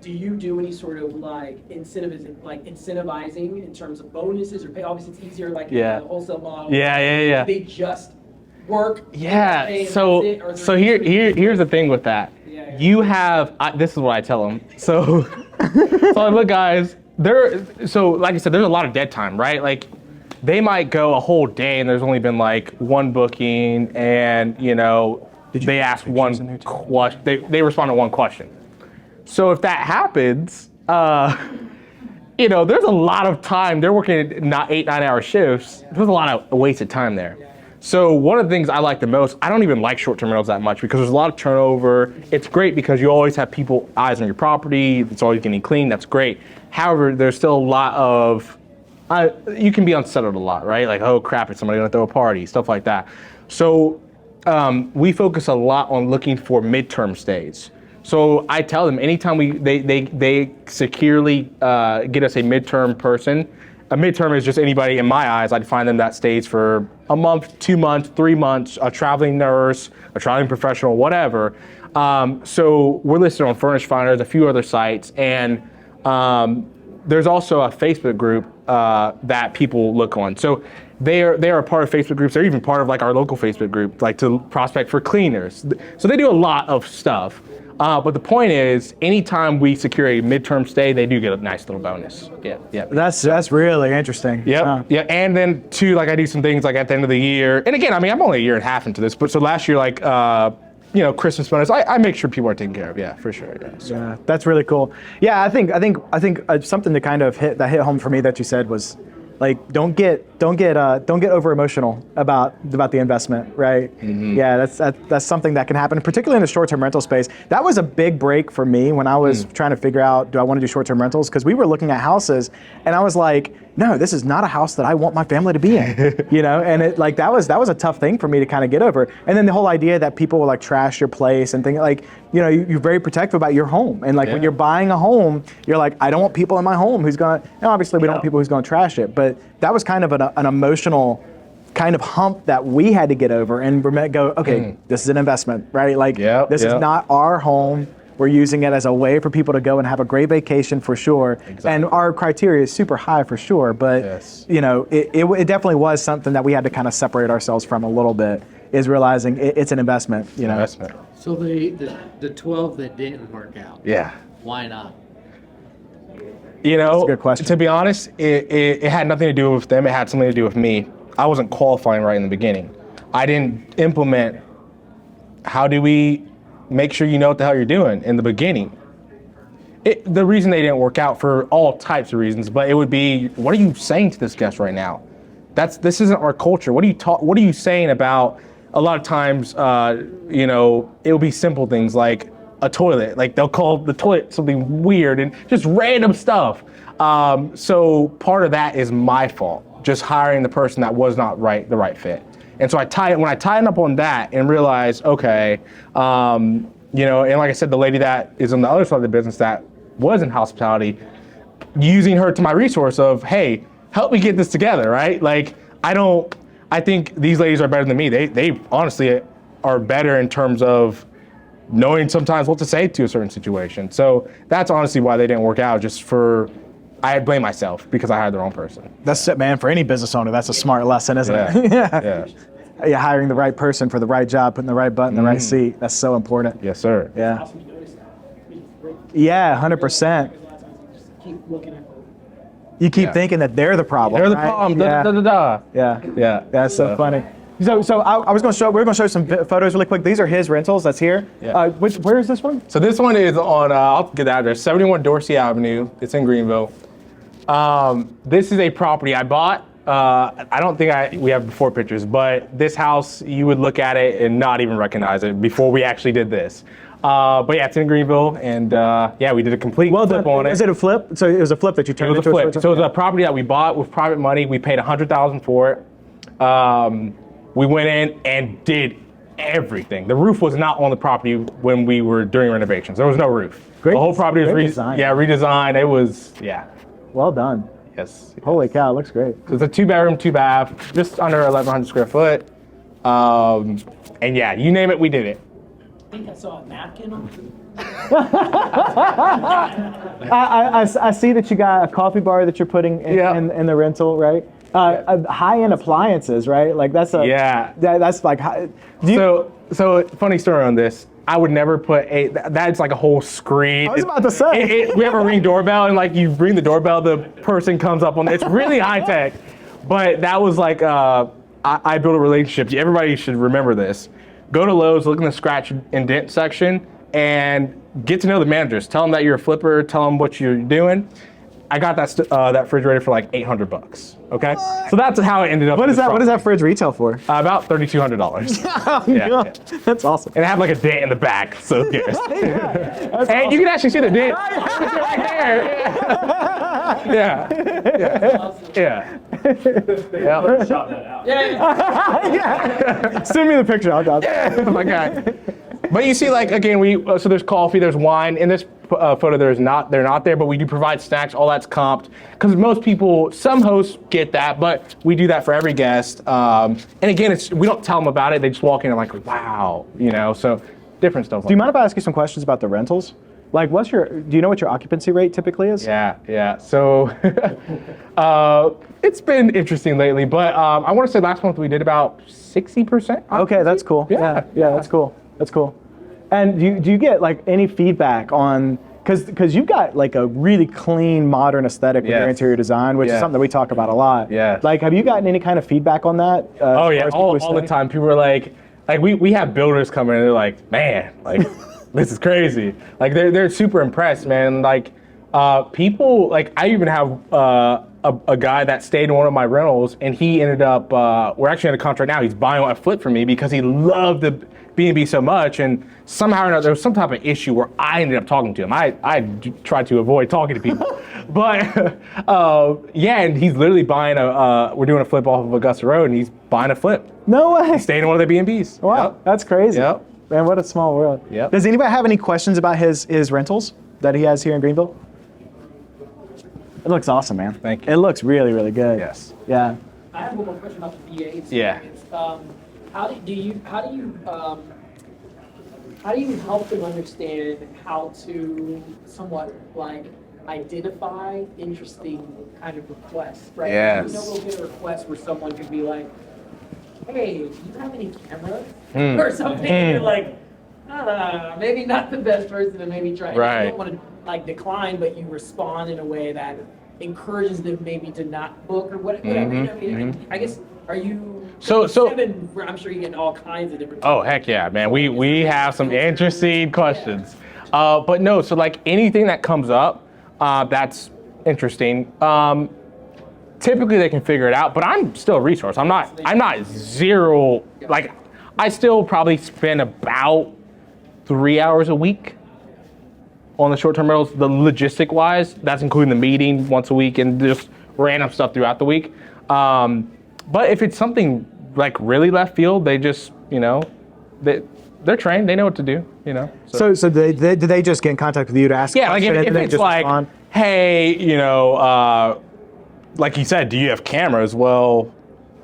do you do any sort of like incentivizing in terms of bonuses or pay? Obviously, it's easier like in the wholesale model. Yeah. They just work. Yeah. Pay and So that's it, or is so there here's the thing with that. Yeah. You have this is what I tell them. So so look, guys. So like I said, there's a lot of dead time, right? Like they might go a whole day and there's only been like one booking, and they ask one question. They respond to one question. So if that happens, there's a lot of time. They're working not 8-9 hour shifts. There's a lot of wasted time there. So one of the things I like the most, I don't even like short-term rentals that much because there's a lot of turnover. It's great because you always have people eyes on your property. It's always getting clean. That's great. However, there's still a lot of, you can be unsettled a lot, right? Like, oh crap, is somebody gonna throw a party? Stuff like that. So we focus a lot on looking for midterm stays. So I tell them anytime they securely get us a midterm person. A midterm is just anybody, in my eyes, I'd find them that stays for a month, 2 months, 3 months, a traveling nurse, a traveling professional, whatever. So we're listed on Furnish Finder, a few other sites, and there's also a Facebook group that people look on. So they are a part of Facebook groups. They're even part of like our local Facebook group, like to prospect for cleaners. So they do a lot of stuff. But the point is, anytime we secure a midterm stay, they do get a nice little bonus. Yeah. That's really interesting. Yeah. And then too, like I do some things like at the end of the year. And again, I mean, I'm only a year and a half into this, but so last year, like, Christmas bonus, I make sure people are taken care of. Yeah, for sure. Yeah. So. Yeah, that's really cool. Yeah, I think something to kind of hit home for me that you said was, like, don't get over emotional about the investment, right? Mm-hmm. Yeah, that's something that can happen, particularly in the short-term rental space. That was a big break for me when I was trying to figure out, do I want to do short-term rentals? Because we were looking at houses, and I was like, no, this is not a house that I want my family to be in, And it like that was a tough thing for me to kind of get over. And then the whole idea that people will like trash your place and things like, you're very protective about your home. And like when you're buying a home, you're like, I don't want people in my home who's gonna. And obviously we don't want people who's gonna trash it. But that was kind of an emotional kind of hump that we had to get over and go, okay, this is an investment, right? Like this is not our home. We're using it as a way for people to go and have a great vacation for sure. Exactly. And our criteria is super high for sure, but it definitely was something that we had to kind of separate ourselves from a little bit, is realizing it's an investment, Investment. So the 12 that didn't work out. Yeah. Why not? That's a good question. To be honest, it had nothing to do with them. It had something to do with me. I wasn't qualifying right in the beginning. I didn't implement, how do we make sure you know what the hell you're doing in the beginning. The reason they didn't work out for all types of reasons, but it would be, what are you saying to this guest right now? This isn't our culture. What are you saying about, a lot of times, it'll be simple things like a toilet. Like they'll call the toilet something weird and just random stuff. So part of that is my fault, just hiring the person that was not the right fit. And so when I tighten up on that and realize, okay, and like I said, the lady that is on the other side of the business that was in hospitality, using her to my resource of, hey, help me get this together, right? Like, I think these ladies are better than me. They honestly are better in terms of knowing sometimes what to say to a certain situation. So that's honestly why they didn't work out, I blame myself because I hired the wrong person. That's it, man. For any business owner, that's a smart lesson, isn't it? Yeah, hiring the right person for the right job, putting the right butt in the right seat. That's so important. Yes, sir. Yeah. Yeah, 100%. keep looking at You keep thinking that they're the problem. They're the right? problem. Yeah. That's so funny. So I was going to show. We're going to show some photos really quick. These are his rentals. That's here. Yeah. Where is this one? So this one is on. I'll get the address. 71 Dorsey Avenue. It's in Greenville. This is a property I bought. I don't think we have before pictures, but this house, you would look at it and not even recognize it before we actually did this. But yeah, it's in Greenville, and we did a complete flip on it. Is it a flip? So it was a flip that you turned into a flip. So it was a property that we bought with private money. We paid $100,000 for it. We went in and did everything. The roof was not on the property when we were doing renovations. There was no roof. Great. The whole property was great design. redesigned. It was, Well done. yes. Holy cow, it looks great. So it's a 2-bedroom, 2-bath, just under 1,100 square foot. And yeah, you name it, we did it. I think I saw a napkin on I see that you got a coffee bar that you're putting in the rental, right? High-end appliances, right? Like that's that's like so funny story on this. I would never put that's like a whole screen. I was about to say. We have a Ring doorbell, and like you ring the doorbell, the person comes up on it. It's really high tech, but that was like I built a relationship. Everybody should remember this. Go to Lowe's, look in the scratch and dent section, and get to know the managers. Tell them that you're a flipper. Tell them what you're doing. I got that refrigerator for like $800. Okay, so that's how it ended up. What is that? What does that fridge retail for? About $3,200. Yeah. That's awesome. And it had like a dent in the back, so who cares? And you can actually see the dent right there. Yeah. Shot that out. Send me the picture. I'll Oh my God. But you see, like again, so there's coffee, there's wine. In this photo, they're not there, but we do provide snacks. All that's comped because most people, some hosts get that, but we do that for every guest. And again, we don't tell them about it. They just walk in and like, wow, So different stuff. Do you mind if I ask you some questions about the rentals? Like, do you know what your occupancy rate typically is? Yeah. So it's been interesting lately, but I want to say last month we did about 60%. Okay, that's cool. Yeah, that's cool. That's cool. And do you get like any feedback on, because you've got like a really clean, modern aesthetic with your interior design, which is something that we talk about a lot. Yeah. Like, have you gotten any kind of feedback on that? Oh yeah, all the time. People are like we have builders come in and they're like, man, like this is crazy. Like they're super impressed, man. Like people, like I even have a guy that stayed in one of my rentals, and he ended up. We're actually in a contract now. He's buying a flip for me because he loved the B&B so much, and somehow or another there was some type of issue where I ended up talking to him. I tried to avoid talking to people, but and he's literally buying we're doing a flip off of Augusta Road, and he's buying a flip. No way. He's staying in one of the B&Bs. Wow, That's crazy. Yep. Man, what a small world. Yep. Does anybody have any questions about his rentals that he has here in Greenville? It looks awesome, man. Thank you. It looks really, really good. Yes. Yeah. I have one more question about the VA Yeah. experience. How do you help them understand how to somewhat like identify interesting kind of requests, right? Yes. We'll get a request where someone could be like, "Hey, do you have any cameras?" or something. And you're like, maybe not the best person to maybe try. Right. You don't want to like decline, but you respond in a way that encourages them maybe to not book or whatever. I guess, are you? So Seven, I'm sure you get all kinds of different. Oh heck yeah, man. We have some interesting questions. But no, so like anything that comes up that's interesting. Typically they can figure it out, but I'm still a resource. I'm not zero. Like I still probably spend about 3 hours a week on the short-term rentals, the logistic wise. That's including the meeting once a week and just random stuff throughout the week. But if it's something like really left field, they just, they're trained. They know what to do, So do they just get in contact with you to ask? Yeah, like if it's like, respond? hey, like you said, do you have cameras? Well,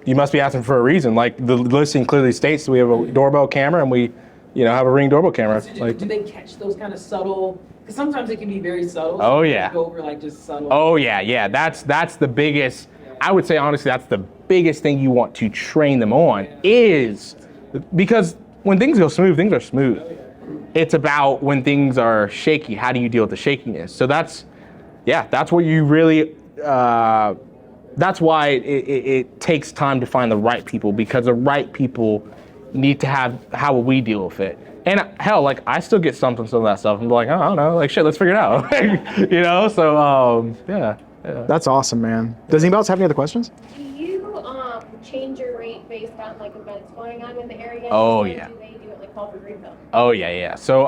you must be asking for a reason. Like the listing clearly states that we have a doorbell camera and we, have a Ring doorbell camera. So Like, do they catch those kind of subtle? Because sometimes it can be very subtle. Oh, So yeah. Go over like just subtle. oh yeah. That's the biggest. I would say honestly, that's the biggest thing you want to train them on is because when things go smooth, things are smooth. It's about when things are shaky. How do you deal with the shakiness? So that's what you really. That's why it takes time to find the right people because the right people need to have how will we deal with it. And hell, like I still get some of that stuff. I'm like, oh, I don't know, like shit, let's figure it out. So yeah. That's awesome, man. Does anybody else have any other questions? Do you change your rate based on like events going on in the area? Oh, Or yeah. Do they do it like Call for Greenville? Oh yeah. So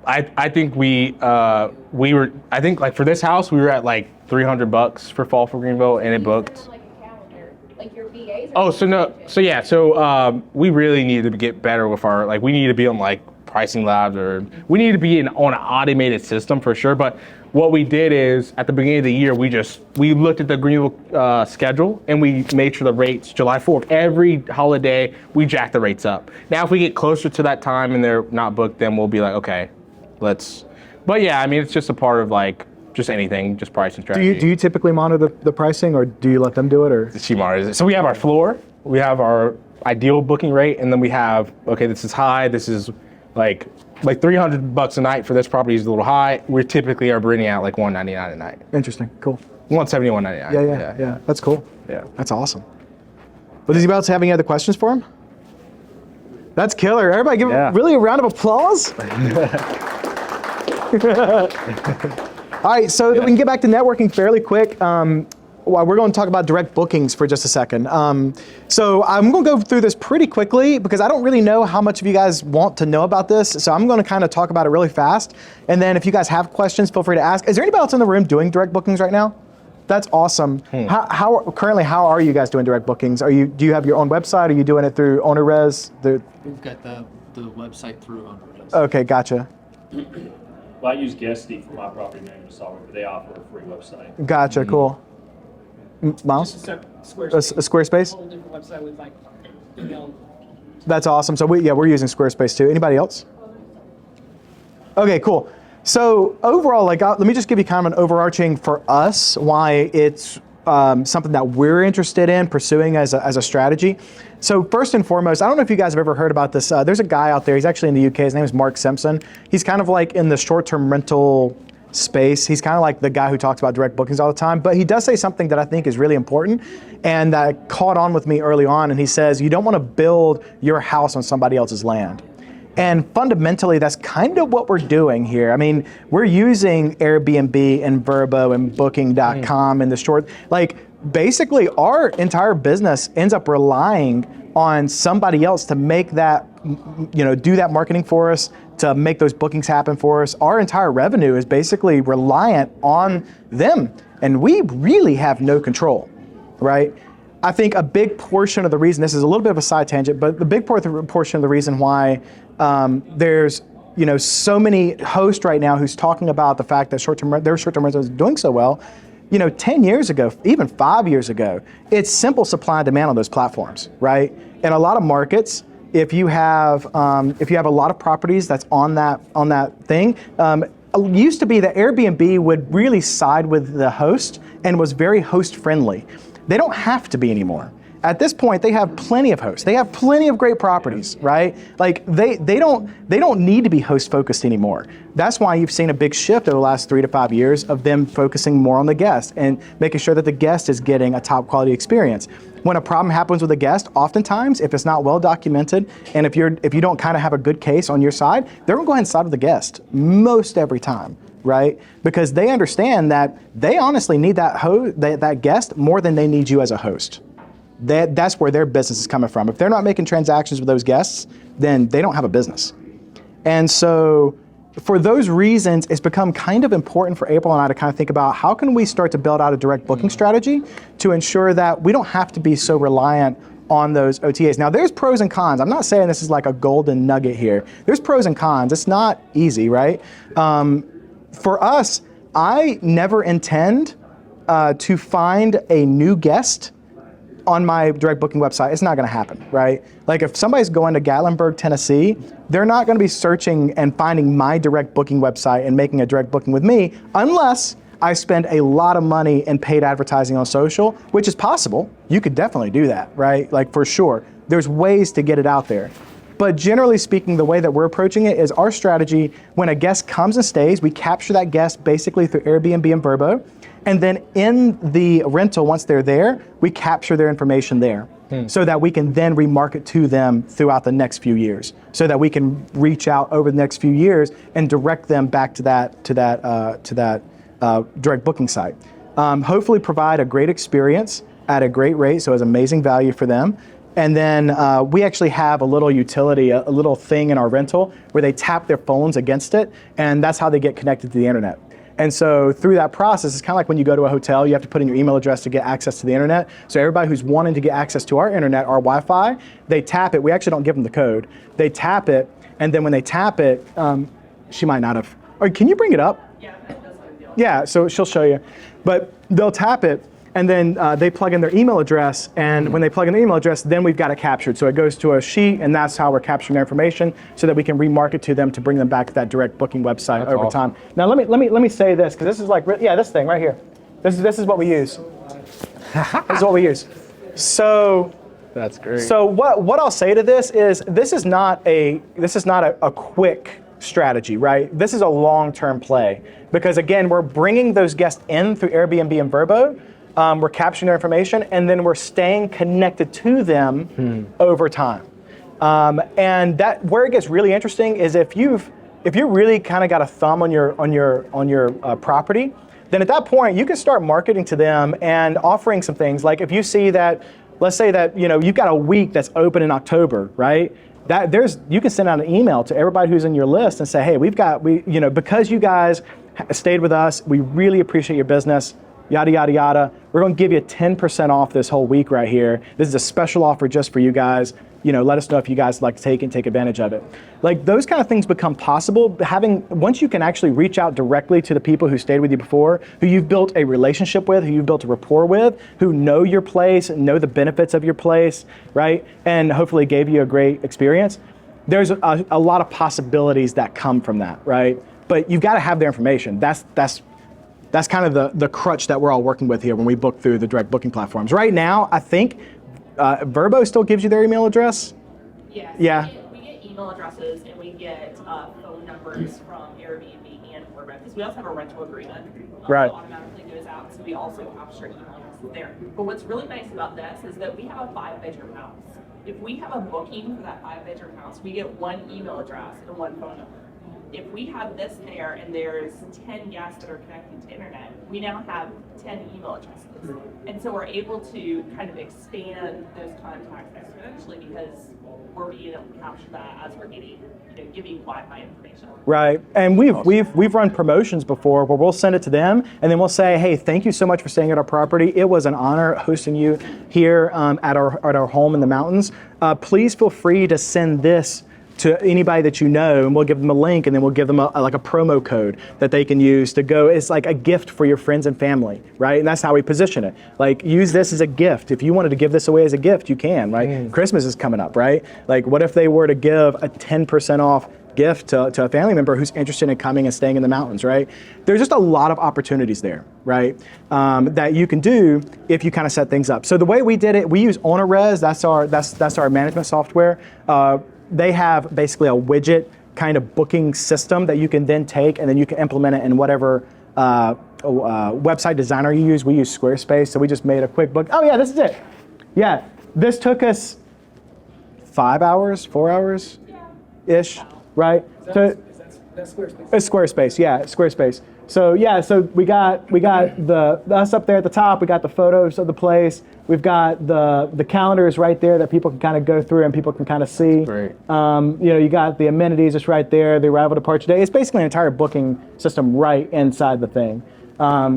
I think we were like for this house we were at like $300 for Fall for Greenville and it booked. Like a calendar, like your VAs. Oh, so no, so yeah, so we really need to get better with we need to be on like pricing labs, or we need to be on an automated system for sure. But what we did is at the beginning of the year, we looked at the Greenville schedule and we made sure the rates, July 4th, every holiday, we jack the rates up. Now, if we get closer to that time and they're not booked, then we'll be like, okay, but yeah, I mean, it's just a part of like, just anything, just pricing strategy. Do you typically monitor the pricing, or do you let them do it, or? She monitors it. So we have our floor, we have our ideal booking rate, and then we have, okay, this is high, this is like $300 a night for this property is a little high. We typically are bringing out like $199 a night. Interesting, cool. $170, $199. Yeah, that's cool. Yeah. That's awesome. Well, does anybody else have any other questions for him? That's killer. Everybody give really a round of applause. All right, so we can get back to networking fairly quick. Well, we're going to talk about direct bookings for just a second. So I'm going to go through this pretty quickly because I don't really know how much of you guys want to know about this. So I'm going to kind of talk about it really fast. And then if you guys have questions, feel free to ask. Is there anybody else in the room doing direct bookings right now? That's awesome. Currently, how are you guys doing direct bookings? Do you have your own website? Are you doing it through OwnerRez? We've got the website through OwnerRez. Okay, gotcha. Well, I use Guesty for my property management software, but they offer a free website. Gotcha, cool. Miles? Squarespace. A Squarespace? A whole different website with like email. That's awesome. So we're using Squarespace too. Anybody else? Okay, cool. So overall, let me just give you kind of an overarching for us why it's something that we're interested in pursuing as a strategy. So first and foremost, I don't know if you guys have ever heard about this. There's a guy out there. He's actually in the UK. His name is Mark Simpson. He's kind of like in the short-term rental space. He's kind of like the guy who talks about direct bookings all the time, but he does say something that I think is really important and that caught on with me early on. And he says, you don't want to build your house on somebody else's land. And fundamentally, that's kind of what we're doing here. I mean, we're using Airbnb and Vrbo and Booking.com and the short, basically our entire business ends up relying on somebody else to make that, do that marketing for us, to make those bookings happen for us. Our entire revenue is basically reliant on them, and we really have no control, right? I think a big portion of the reason, this is a little bit of a side tangent, but the big portion of the reason why there's so many hosts right now who's talking about the fact that their short-term rentals is doing so well. 10 years ago, even 5 years ago, it's simple supply and demand on those platforms, right? In a lot of markets, if you have a lot of properties that's on that thing, it used to be that Airbnb would really side with the host and was very host friendly. They don't have to be anymore. At this point, they have plenty of hosts. They have plenty of great properties, right? They don't need to be host focused anymore. That's why you've seen a big shift over the last 3 to 5 years of them focusing more on the guest and making sure that the guest is getting a top quality experience. When a problem happens with a guest, oftentimes, if it's not well documented, and if you don't kind of have a good case on your side, they're gonna go ahead and side with the guest most every time, right? Because they understand that they honestly need that guest more than they need you as a host. That's where their business is coming from. If they're not making transactions with those guests, then they don't have a business. And so for those reasons, it's become kind of important for April and I to kind of think about how can we start to build out a direct booking strategy to ensure that we don't have to be so reliant on those OTAs. Now there's pros and cons. I'm not saying this is like a golden nugget here. There's pros and cons. It's not easy, right? For us, I never intend to find a new guest on my direct booking website. It's not gonna happen, right? Like if somebody's going to Gatlinburg, Tennessee, they're not gonna be searching and finding my direct booking website and making a direct booking with me unless I spend a lot of money in paid advertising on social, which is possible. You could definitely do that, right? Like for sure. There's ways to get it out there. But generally speaking, the way that we're approaching it is our strategy, when a guest comes and stays, we capture that guest basically through Airbnb and Vrbo. And then in the rental, once they're there, we capture their information there so that we can then remarket to them throughout the next few years, so that we can reach out over the next few years and direct them back to that direct booking site. Hopefully provide a great experience at a great rate, so it's amazing value for them. And then we actually have a little utility, a little thing in our rental where they tap their phones against it, and that's how they get connected to the internet. And so through that process, it's kind of like when you go to a hotel, you have to put in your email address to get access to the internet. So everybody who's wanting to get access to our internet, our Wi-Fi, they tap it. We actually don't give them the code. They tap it, and then when they tap it, she might not have. Or can you bring it up? Yeah, that's what I'm doing. Yeah, so she'll show you. But they'll tap it, and then they plug in their email address, and when they plug in the email address, then we've got it captured. So it goes to a sheet, and that's how we're capturing their information so that we can remarket to them to bring them back to that direct booking website over awesome. time. Now let me say this, because this is like, yeah, this thing right here. This is what we use. This is what we use. So That's great. So what I'll say to this is not a quick strategy, right? This is a long-term play, because again, we're bringing those guests in through Airbnb and Vrbo. We're capturing their information, and then we're staying connected to them over time. And that where it gets really interesting is if you really kind of got a thumb on your property, then at that point you can start marketing to them and offering some things. Like if you see that, let's say that you've got a week that's open in October, right? You can send out an email to everybody who's in your list and say, hey, because you guys stayed with us, we really appreciate your business, yada, yada, yada. We're going to give you 10% off this whole week right here. This is a special offer just for you guys. Let us know if you guys like to take advantage of it. Like those kind of things become possible once you can actually reach out directly to the people who stayed with you before, who you've built a relationship with, who you've built a rapport with, who know your place, know the benefits of your place, right? And hopefully gave you a great experience. There's a lot of possibilities that come from that, right? But you've got to have their information. That's kind of the crutch that we're all working with here when we book through the direct booking platforms. Right now, I think Vrbo still gives you their email address? Yes. Yeah. We get email addresses and we get phone numbers from Airbnb and Vrbo, because we also have a rental agreement Right. that automatically goes out, so we also capture email addresses there. But what's really nice about this is that we have a 5-bedroom house. If we have a booking for that 5-bedroom house, we get one email address and one phone number. If we have this there and there's 10 guests that are connected to internet, we now have 10 email addresses. And so we're able to kind of expand those contacts exponentially, because we're being able to capture that as we're getting, giving Wi-Fi information. Right, and we've run promotions before where we'll send it to them, and then we'll say, hey, thank you so much for staying at our property. It was an honor hosting you here at our home in the mountains. Please feel free to send this to anybody that you know, and we'll give them a link, and then we'll give them a promo code that they can use to go. It's like a gift for your friends and family, right? And that's how we position it. Like, use this as a gift. If you wanted to give this away as a gift, you can, right? Christmas is coming up, right? Like, what if they were to give a 10% off gift to a family member who's interested in coming and staying in the mountains, right? There's just a lot of opportunities there, right? That you can do if you kind of set things up. So the way we did it, we use OwnerRez. That's our management software. They have basically a widget kind of booking system that you can then take, and then you can implement it in whatever website designer you use. We use Squarespace, so we just made a quick book. Oh yeah, this is it. Yeah, this took us 5 hours, 4 hours-ish, right? That's Squarespace. It's Squarespace, yeah, Squarespace. So yeah, so we got the us up there at the top. We got the photos of the place. We've got the calendars right there that people can kind of go through and people can kind of see. Great. You got the amenities just right there. The arrival departure day. It's basically an entire booking system right inside the thing.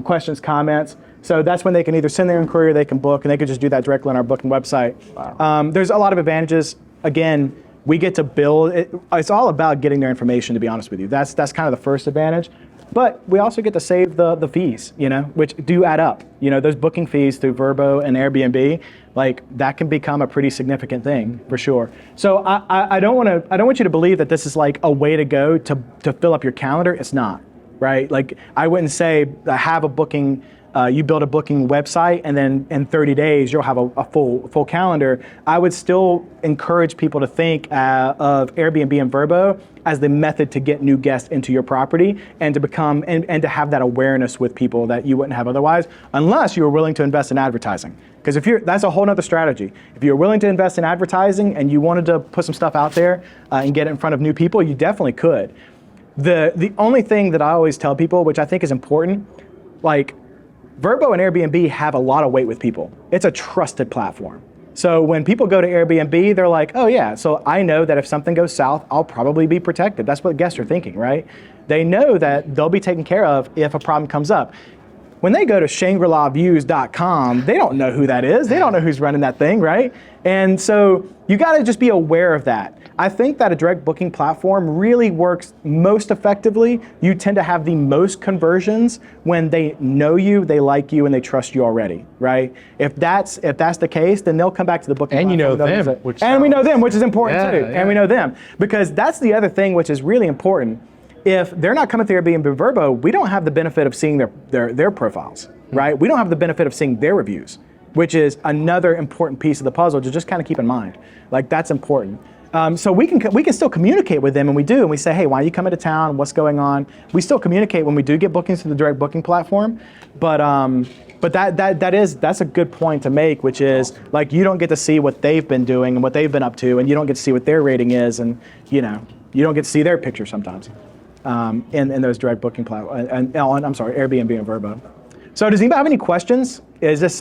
Questions, comments. So that's when they can either send their inquiry or they can book, and they can just do that directly on our booking website. Wow. There's a lot of advantages. Again, we get to build. It's all about getting their information, to be honest with you. That's kind of the first advantage. But we also get to save the fees, which do add up. Those booking fees through Vrbo and Airbnb, like that can become a pretty significant thing for sure. So I don't want you to believe that this is like a way to go to fill up your calendar. It's not, right? Like I wouldn't say have a booking. You build a booking website, and then in 30 days you'll have a full calendar. I would still encourage people to think of Airbnb and Vrbo as the method to get new guests into your property and to become and to have that awareness with people that you wouldn't have otherwise, unless you were willing to invest in advertising. Because that's a whole nother strategy. If you're willing to invest in advertising and you wanted to put some stuff out there and get it in front of new people, you definitely could. The only thing that I always tell people, which I think is important, like Vrbo and Airbnb have a lot of weight with people. It's a trusted platform. So when people go to Airbnb, they're like, oh yeah, so I know that if something goes south, I'll probably be protected. That's what guests are thinking, right? They know that they'll be taken care of if a problem comes up. when they go to ShangriLaViews.com, they don't know who that is. They don't know who's running that thing, right? And so you got to just be aware of that. I think that a direct booking platform really works most effectively. You tend to have the most conversions when they know you, they like you, and they trust you already, right? If that's the case, then they'll come back to the booking And you know platform. them, And we know them, which is important Yeah, too. yeah. And we know them. Because that's the other thing which is really important. If they're not coming through Airbnb Verbo, we don't have the benefit of seeing their profiles, right? We don't have the benefit of seeing their reviews, which is another important piece of the puzzle to just kind of keep in mind. Like, that's important. So we can still communicate with them, and we do, and we say, hey, why are you coming to town? What's going on? We still communicate when we do get bookings to the direct booking platform, but that's a good point to make, which is like you don't get to see what they've been doing and what they've been up to, and you don't get to see what their rating is, and you don't get to see their picture sometimes in those direct booking platforms. I'm sorry, Airbnb and Verbo. So does anybody have any questions? Is this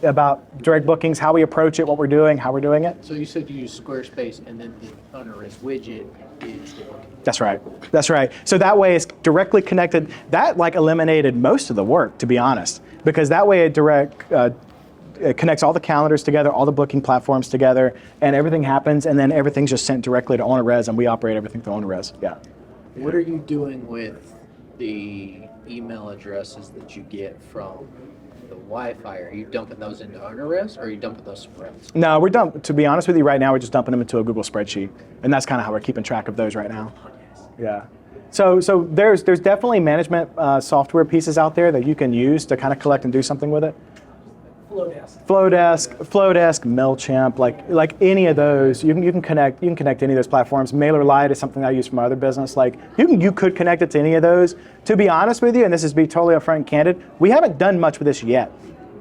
about direct bookings, how we approach it, what we're doing, how we're doing it? So you said you use Squarespace, and then the owner-as widget is the booking. That's right. So that way it's directly connected. That eliminated most of the work, to be honest, because that way it connects all the calendars together, all the booking platforms together, and everything happens, and then everything's just sent directly to OwnerRes, and we operate everything through OwnerRes. Yeah. What are you doing with the email addresses that you get from the Wi-Fi? Are you dumping those into OwnerRes, or are you dumping those somewhere else? No, to be honest with you, right now we're just dumping them into a Google spreadsheet, and that's kind of how we're keeping track of those right now. Yeah. So there's definitely management software pieces out there that you can use to kind of collect and do something with it. Flowdesk, Mailchimp, like any of those, you can connect any of those platforms. MailerLite is something I use for my other business. Like you could connect it to any of those. To be honest with you, and this is be totally upfront and candid, we haven't done much with this yet.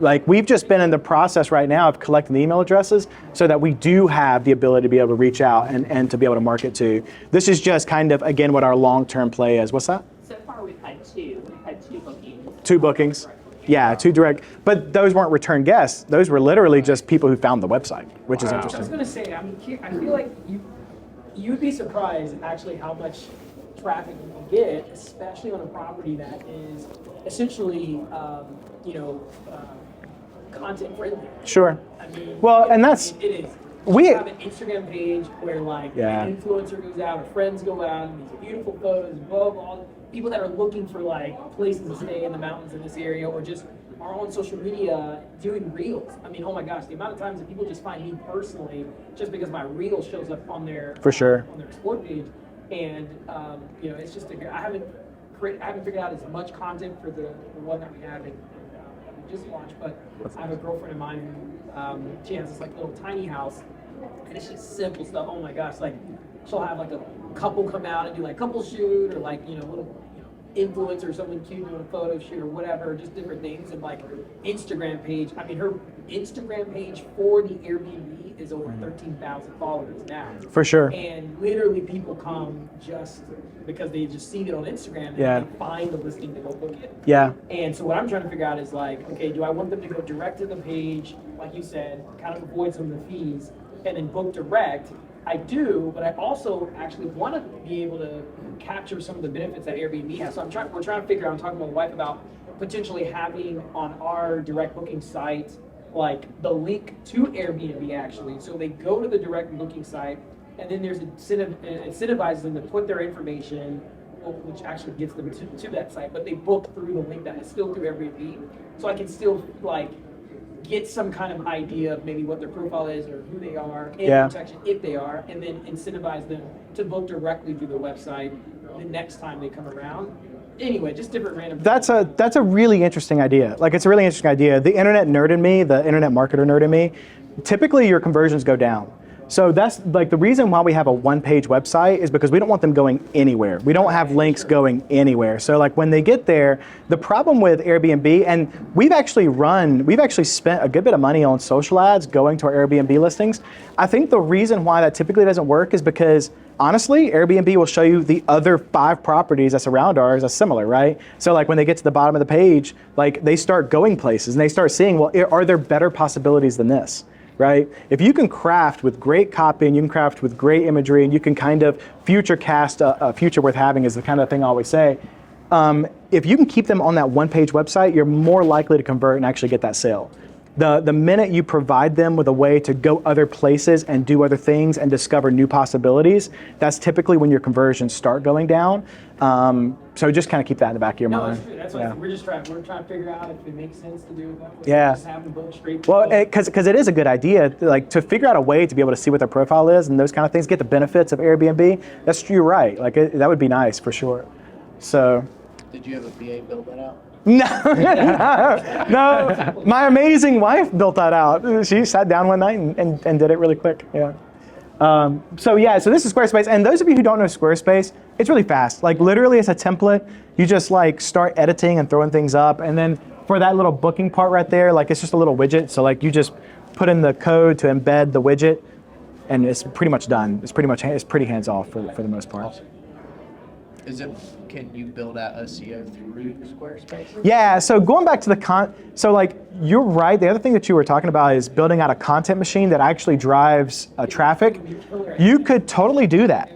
Like we've just been in the process right now of collecting the email addresses so that we do have the ability to be able to reach out and to be able to market to. This is just kind of, again, what our long-term play is. What's that? So far, we've had two. We've had 2 bookings. 2 bookings. Yeah, 2 direct, but those weren't return guests. Those were literally just people who found the website, which is I was interesting. gonna say, I feel like you'd be surprised actually how much traffic you can get, especially on a property that is essentially, content friendly. Sure. I mean, Well, and that's it is. we have an Instagram page where Yeah. an influencer goes out, or friends go out, and these beautiful photos, blah, blah, blah. People that are looking for places to stay in the mountains in this area, or just are on social media doing reels. I mean, oh my gosh, the amount of times that people just find me personally just because my reel shows up on their For sure. on their explore page, and it's just I haven't figured out as much content for the one that we have in we just launched, but I have a girlfriend of mine who she has this little tiny house, and it's just simple stuff. Oh my gosh, she'll have a couple come out and do couple shoot, or little influencer, someone cute doing a photo shoot or whatever, just different things. And Instagram page, I mean, her Instagram page for the Airbnb is over 13,000 followers now. For sure. And literally people come just because they just seen it on Instagram and Yeah. they find the listing to go book it. Yeah. And so what I'm trying to figure out is okay, do I want them to go direct to the page, like you said, kind of avoid some of the fees, and then book direct? I do, but I also actually want to be able to capture some of the benefits that Airbnb has. So we're trying to figure out, I'm talking with my wife about potentially having on our direct booking site, the link to Airbnb actually. So they go to the direct booking site, and then there's incentivizes them to put their information, which actually gets them to that site, but they book through the link that is still through Airbnb. So I can still get some kind of idea of maybe what their profile is or who they are, and protection if they are, and then incentivize them to book directly through the website the next time they come around. Anyway, just different random. That's a really interesting idea. It's a really interesting idea. The internet nerd in me, the internet marketer nerd in me, typically your conversions go down. So that's the reason why we have a one-page website is because we don't want them going anywhere. We don't have links going anywhere. So when they get there, the problem with Airbnb, and we've actually spent a good bit of money on social ads going to our Airbnb listings. I think the reason why that typically doesn't work is because honestly, Airbnb will show you the other 5 properties that surround ours as similar, right? So when they get to the bottom of the page, they start going places and they start seeing, well, are there better possibilities than this? Right? If you can craft with great copy and you can craft with great imagery and you can kind of future cast a future worth having is the kind of thing I always say, if you can keep them on that one-page website, you're more likely to convert and actually get that sale. The minute you provide them with a way to go other places and do other things and discover new possibilities, that's typically when your conversions start going down. So just kind of keep that in the back of your No, mind. that's true. That's why we're trying to figure out if it makes sense to do that. Yeah. Just have the book straight. Well, because it is a good idea, like to figure out a way to be able to see what their profile is and those kind of things, get the benefits of Airbnb. That's true, you're right. Like that would be nice for sure. So. Did you have a BA build that out? No, no. My amazing wife built that out. She sat down one night and did it really quick. Yeah. So this is Squarespace. And those of you who don't know Squarespace, it's really fast. Like literally it's a template. You just like start editing and throwing things up. And then for that little booking part right there, like it's just a little widget. So like you just put in the code to embed the widget and it's pretty much done. It's pretty hands off for the most part. Can you build out SEO through Squarespace? Yeah, so going back to the you're right. The other thing that you were talking about is building out a content machine that actually drives traffic. You could totally do that.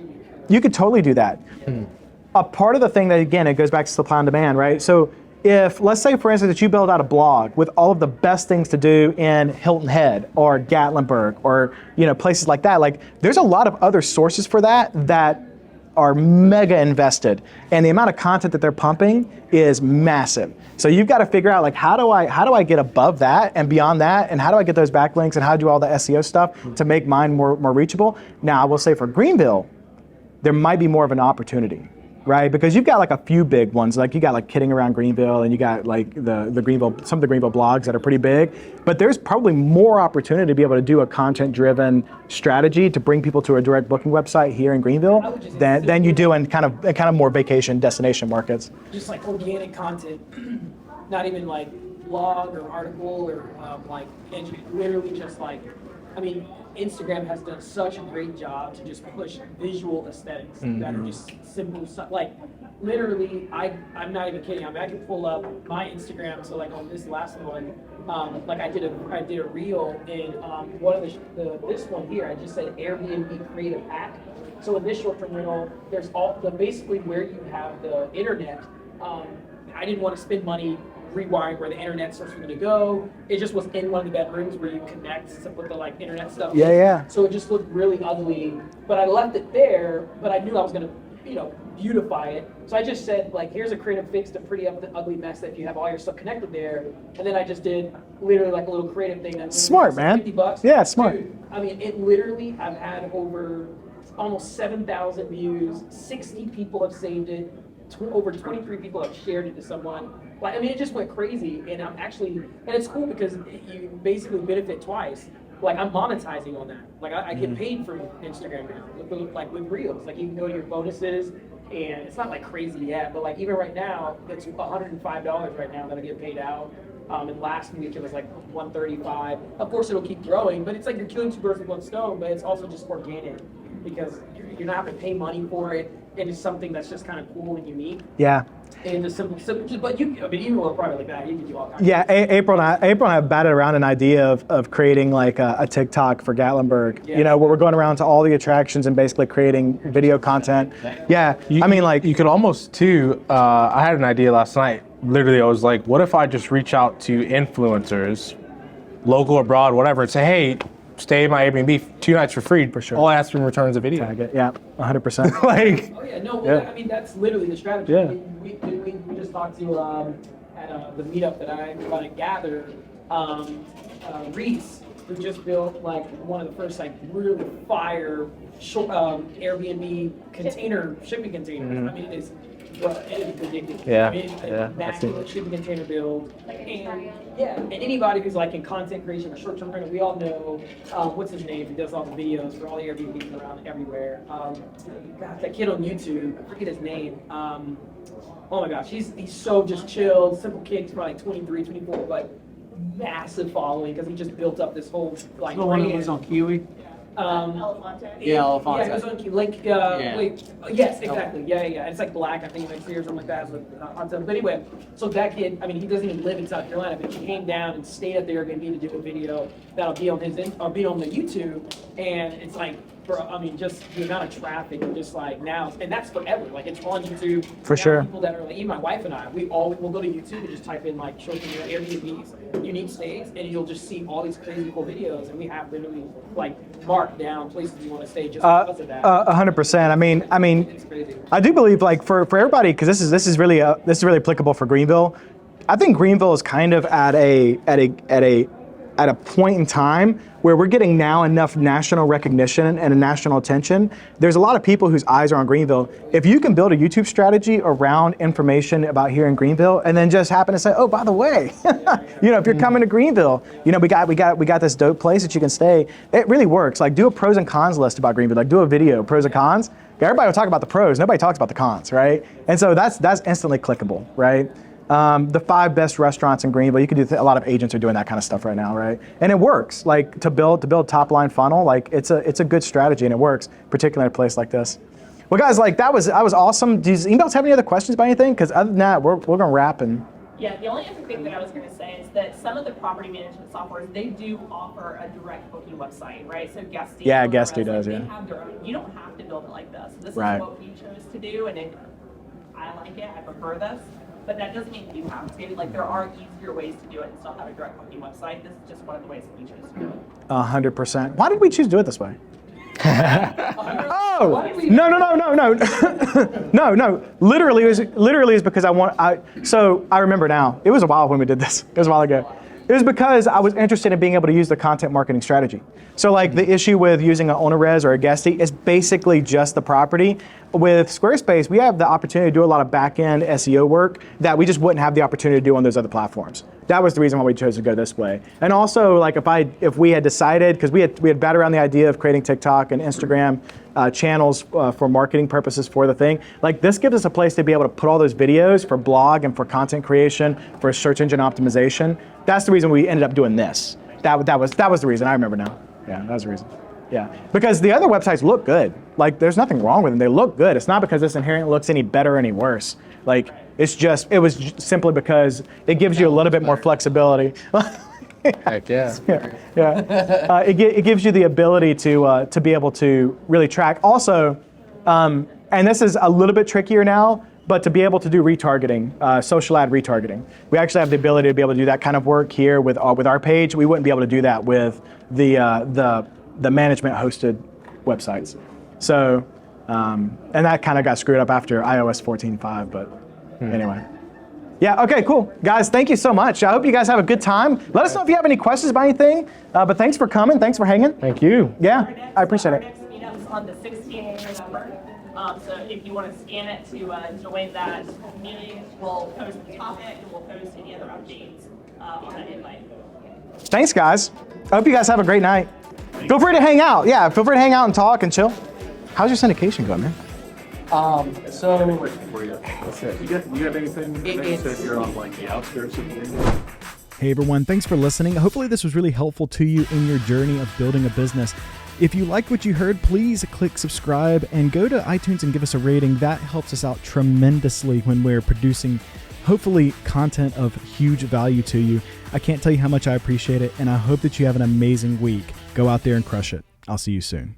A part of the thing that, again, it goes back to supply and demand, right? So if, let's say, for instance, that you build out a blog with all of the best things to do in Hilton Head or Gatlinburg or places like that, like there's a lot of other sources for that are mega invested, and the amount of content that they're pumping is massive. So you've got to figure out like how do I get above that and beyond that, and how do I get those backlinks and how to do all the SEO stuff to make mine more reachable. Now I will say for Greenville, there might be more of an opportunity, right? Because you've got like a few big ones, like you got like Kidding Around Greenville, and you got like the Greenville, some of the Greenville blogs that are pretty big, but there's probably more opportunity to be able to do a content-driven strategy to bring people to a direct booking website here in Greenville than you do in kind of more vacation destination markets. Just like organic content, not even like blog or article or literally just like, I mean, Instagram has done such a great job to just push visual aesthetics that are just simple stuff. Like literally, I'm not even kidding. I mean, I can pull up my Instagram. So like on this last one, like I did a reel in one of this one here. I just said Airbnb creative hack. So in this short-term rental, there's basically where you have the internet. I didn't want to spend money rewiring where the internet source was going to go. It just was in one of the bedrooms where you connect to put the like internet stuff. Yeah. So it just looked really ugly, but I left it there. But I knew I was going to, beautify it. So I just said like, here's a creative fix to pretty up the ugly mess that if you have all your stuff connected there. And then I just did literally like a little creative thing. That smart, man. $50. Yeah, smart. Dude, I mean, it literally, I've had over almost 7,000 views. 60 people have saved it. Over 23 people have shared it to someone. Like, I mean, it just went crazy, and and it's cool because you basically benefit twice. Like, I'm monetizing on that. Like, I get paid from Instagram now, like with Reels. Like, you can go to your bonuses, and it's not like crazy yet, but like even right now, it's $105 right now that I get paid out. And last week it was like $135. Of course, it'll keep growing, but it's like you're killing two birds with one stone. But it's also just organic because you're not having to pay money for it. It is something that's just kind of cool and unique. Yeah. And just simple, but even with a product like that, you can do all kinds Yeah, of stuff. April and I have batted around an idea of creating like a TikTok for Gatlinburg, Yeah. where we're going around to all the attractions and basically creating video content. Yeah, I mean like, You could almost too, I had an idea last night. Literally, I was like, what if I just reach out to influencers, local, abroad, whatever, and say, hey, stay in my Airbnb 2 nights for free. For sure. All I ask in return is a video. tag it. Yeah, 100%. Like, Oh yeah, no, Yeah. I mean that's literally the strategy. Yeah. We just talked to at the meetup that I'm going to gather, Reese, who just built like one of the first like really fire Airbnb container shipping containers. I mean it is ridiculous. Yeah, I mean, it's yeah, a massive shipping container build. And yeah, and anybody who's like in content creation or short-term rental, we all know what's his name? He does all the videos for all the Airbnbs around everywhere. God, that kid on YouTube, I forget his name. Oh my gosh, he's so just chill, simple kid. He's probably like 23, 24, but massive following because he just built up this whole like The one that brand. was on Kiwi? Elefante. Yeah, Elefante. Yeah, it was on like yes, exactly. Yeah. It's like black. I think next year or something like that. With hot tub. But anyway, so that kid, I mean, he doesn't even live in South Carolina, but he came down and stayed at the Airbnb to do a video that'll be on the YouTube, and it's like I mean, just the amount of traffic and just like now, and that's forever. Like it's on YouTube. For Now sure. People that are like, even my wife and I, we'll go to YouTube and just type in like short-term Airbnbs, unique stays, and you'll just see all these crazy cool videos. And we have literally like marked down places we want to stay just because of that. 100%. I mean, It's crazy. I do believe like for everybody, because this is really applicable for Greenville. I think Greenville is kind of at a point in time where we're getting now enough national recognition and national attention. There's a lot of people whose eyes are on Greenville. If you can build a YouTube strategy around information about here in Greenville, and then just happen to say, oh, by the way, if you're coming to Greenville, we got this dope place that you can stay. It really works. Like, do a pros and cons list about Greenville. Like, do a video, pros and cons. Everybody will talk about the pros. Nobody talks about the cons, right? And so that's instantly clickable, right? The 5 best restaurants in Greenville. You could do a lot of agents are doing that kind of stuff right now, right? And it works. Like to build top line funnel. Like it's a good strategy and it works, particularly in a place like this. Well, guys, like that was awesome. Does anybody else have any other questions about anything? Because other than that, we're gonna wrap and. Yeah, the only other thing that I was going to say is that some of the property management softwares, they do offer a direct booking website, right? So Guesty. Yeah, Guesty does, They yeah. have their own. You don't have to build it like this. This Right. is what we chose to do, and I like it. I prefer this. But that doesn't mean you have to. Like, there are easier ways to do it and still have a direct booking website. This is just one of the ways that we chose to do it. 100%. Why did we choose to do it this way? Oh no! Literally is because I remember now. It was a while when we did this. It was a while ago. It was because I was interested in being able to use the content marketing strategy. So like the issue with using an owner res or a guestie is basically just the property. With Squarespace, we have the opportunity to do a lot of back-end SEO work that we just wouldn't have the opportunity to do on those other platforms. That was the reason why we chose to go this way. And also, like if we had decided, because we had batted around the idea of creating TikTok and Instagram channels for marketing purposes for the thing, like this gives us a place to be able to put all those videos for blog and for content creation, for search engine optimization. That's the reason we ended up doing this. That was the reason. I remember now. Yeah, that was the reason. Yeah, because the other websites look good. Like there's nothing wrong with them. They look good. It's not because this inherently looks any better or any worse. Like it was simply because it gives you a little bit more flexibility. Heck yeah. Yeah. It gives you the ability to be able to really track. Also, and this is a little bit trickier now, but to be able to do retargeting, social ad retargeting. We actually have the ability to be able to do that kind of work here with our page. We wouldn't be able to do that with the management hosted websites. So, and that kind of got screwed up after iOS 14.5, but anyway. Yeah, okay, cool. Guys, thank you so much. I hope you guys have a good time. Let us know if you have any questions about anything, but thanks for coming. Thanks for hanging. Thank you. Yeah, I appreciate Our it. next meetup is on the 16th of November. So if you want to scan it to join that meeting, we'll post the topic and we'll post any other updates on that invite. Thanks, guys. I hope you guys have a great night. Feel free to hang out. Yeah, feel free to hang out and talk and chill. How's your syndication going, man? So For you. That's it. You got anything that says you're on like the outskirts of Greenville? Hey everyone, thanks for listening. Hopefully this was really helpful to you in your journey of building a business. If you liked what you heard, please click subscribe and go to iTunes and give us a rating. That helps us out tremendously when we're producing, hopefully, content of huge value to you. I can't tell you how much I appreciate it, and I hope that you have an amazing week. Go out there and crush it. I'll see you soon.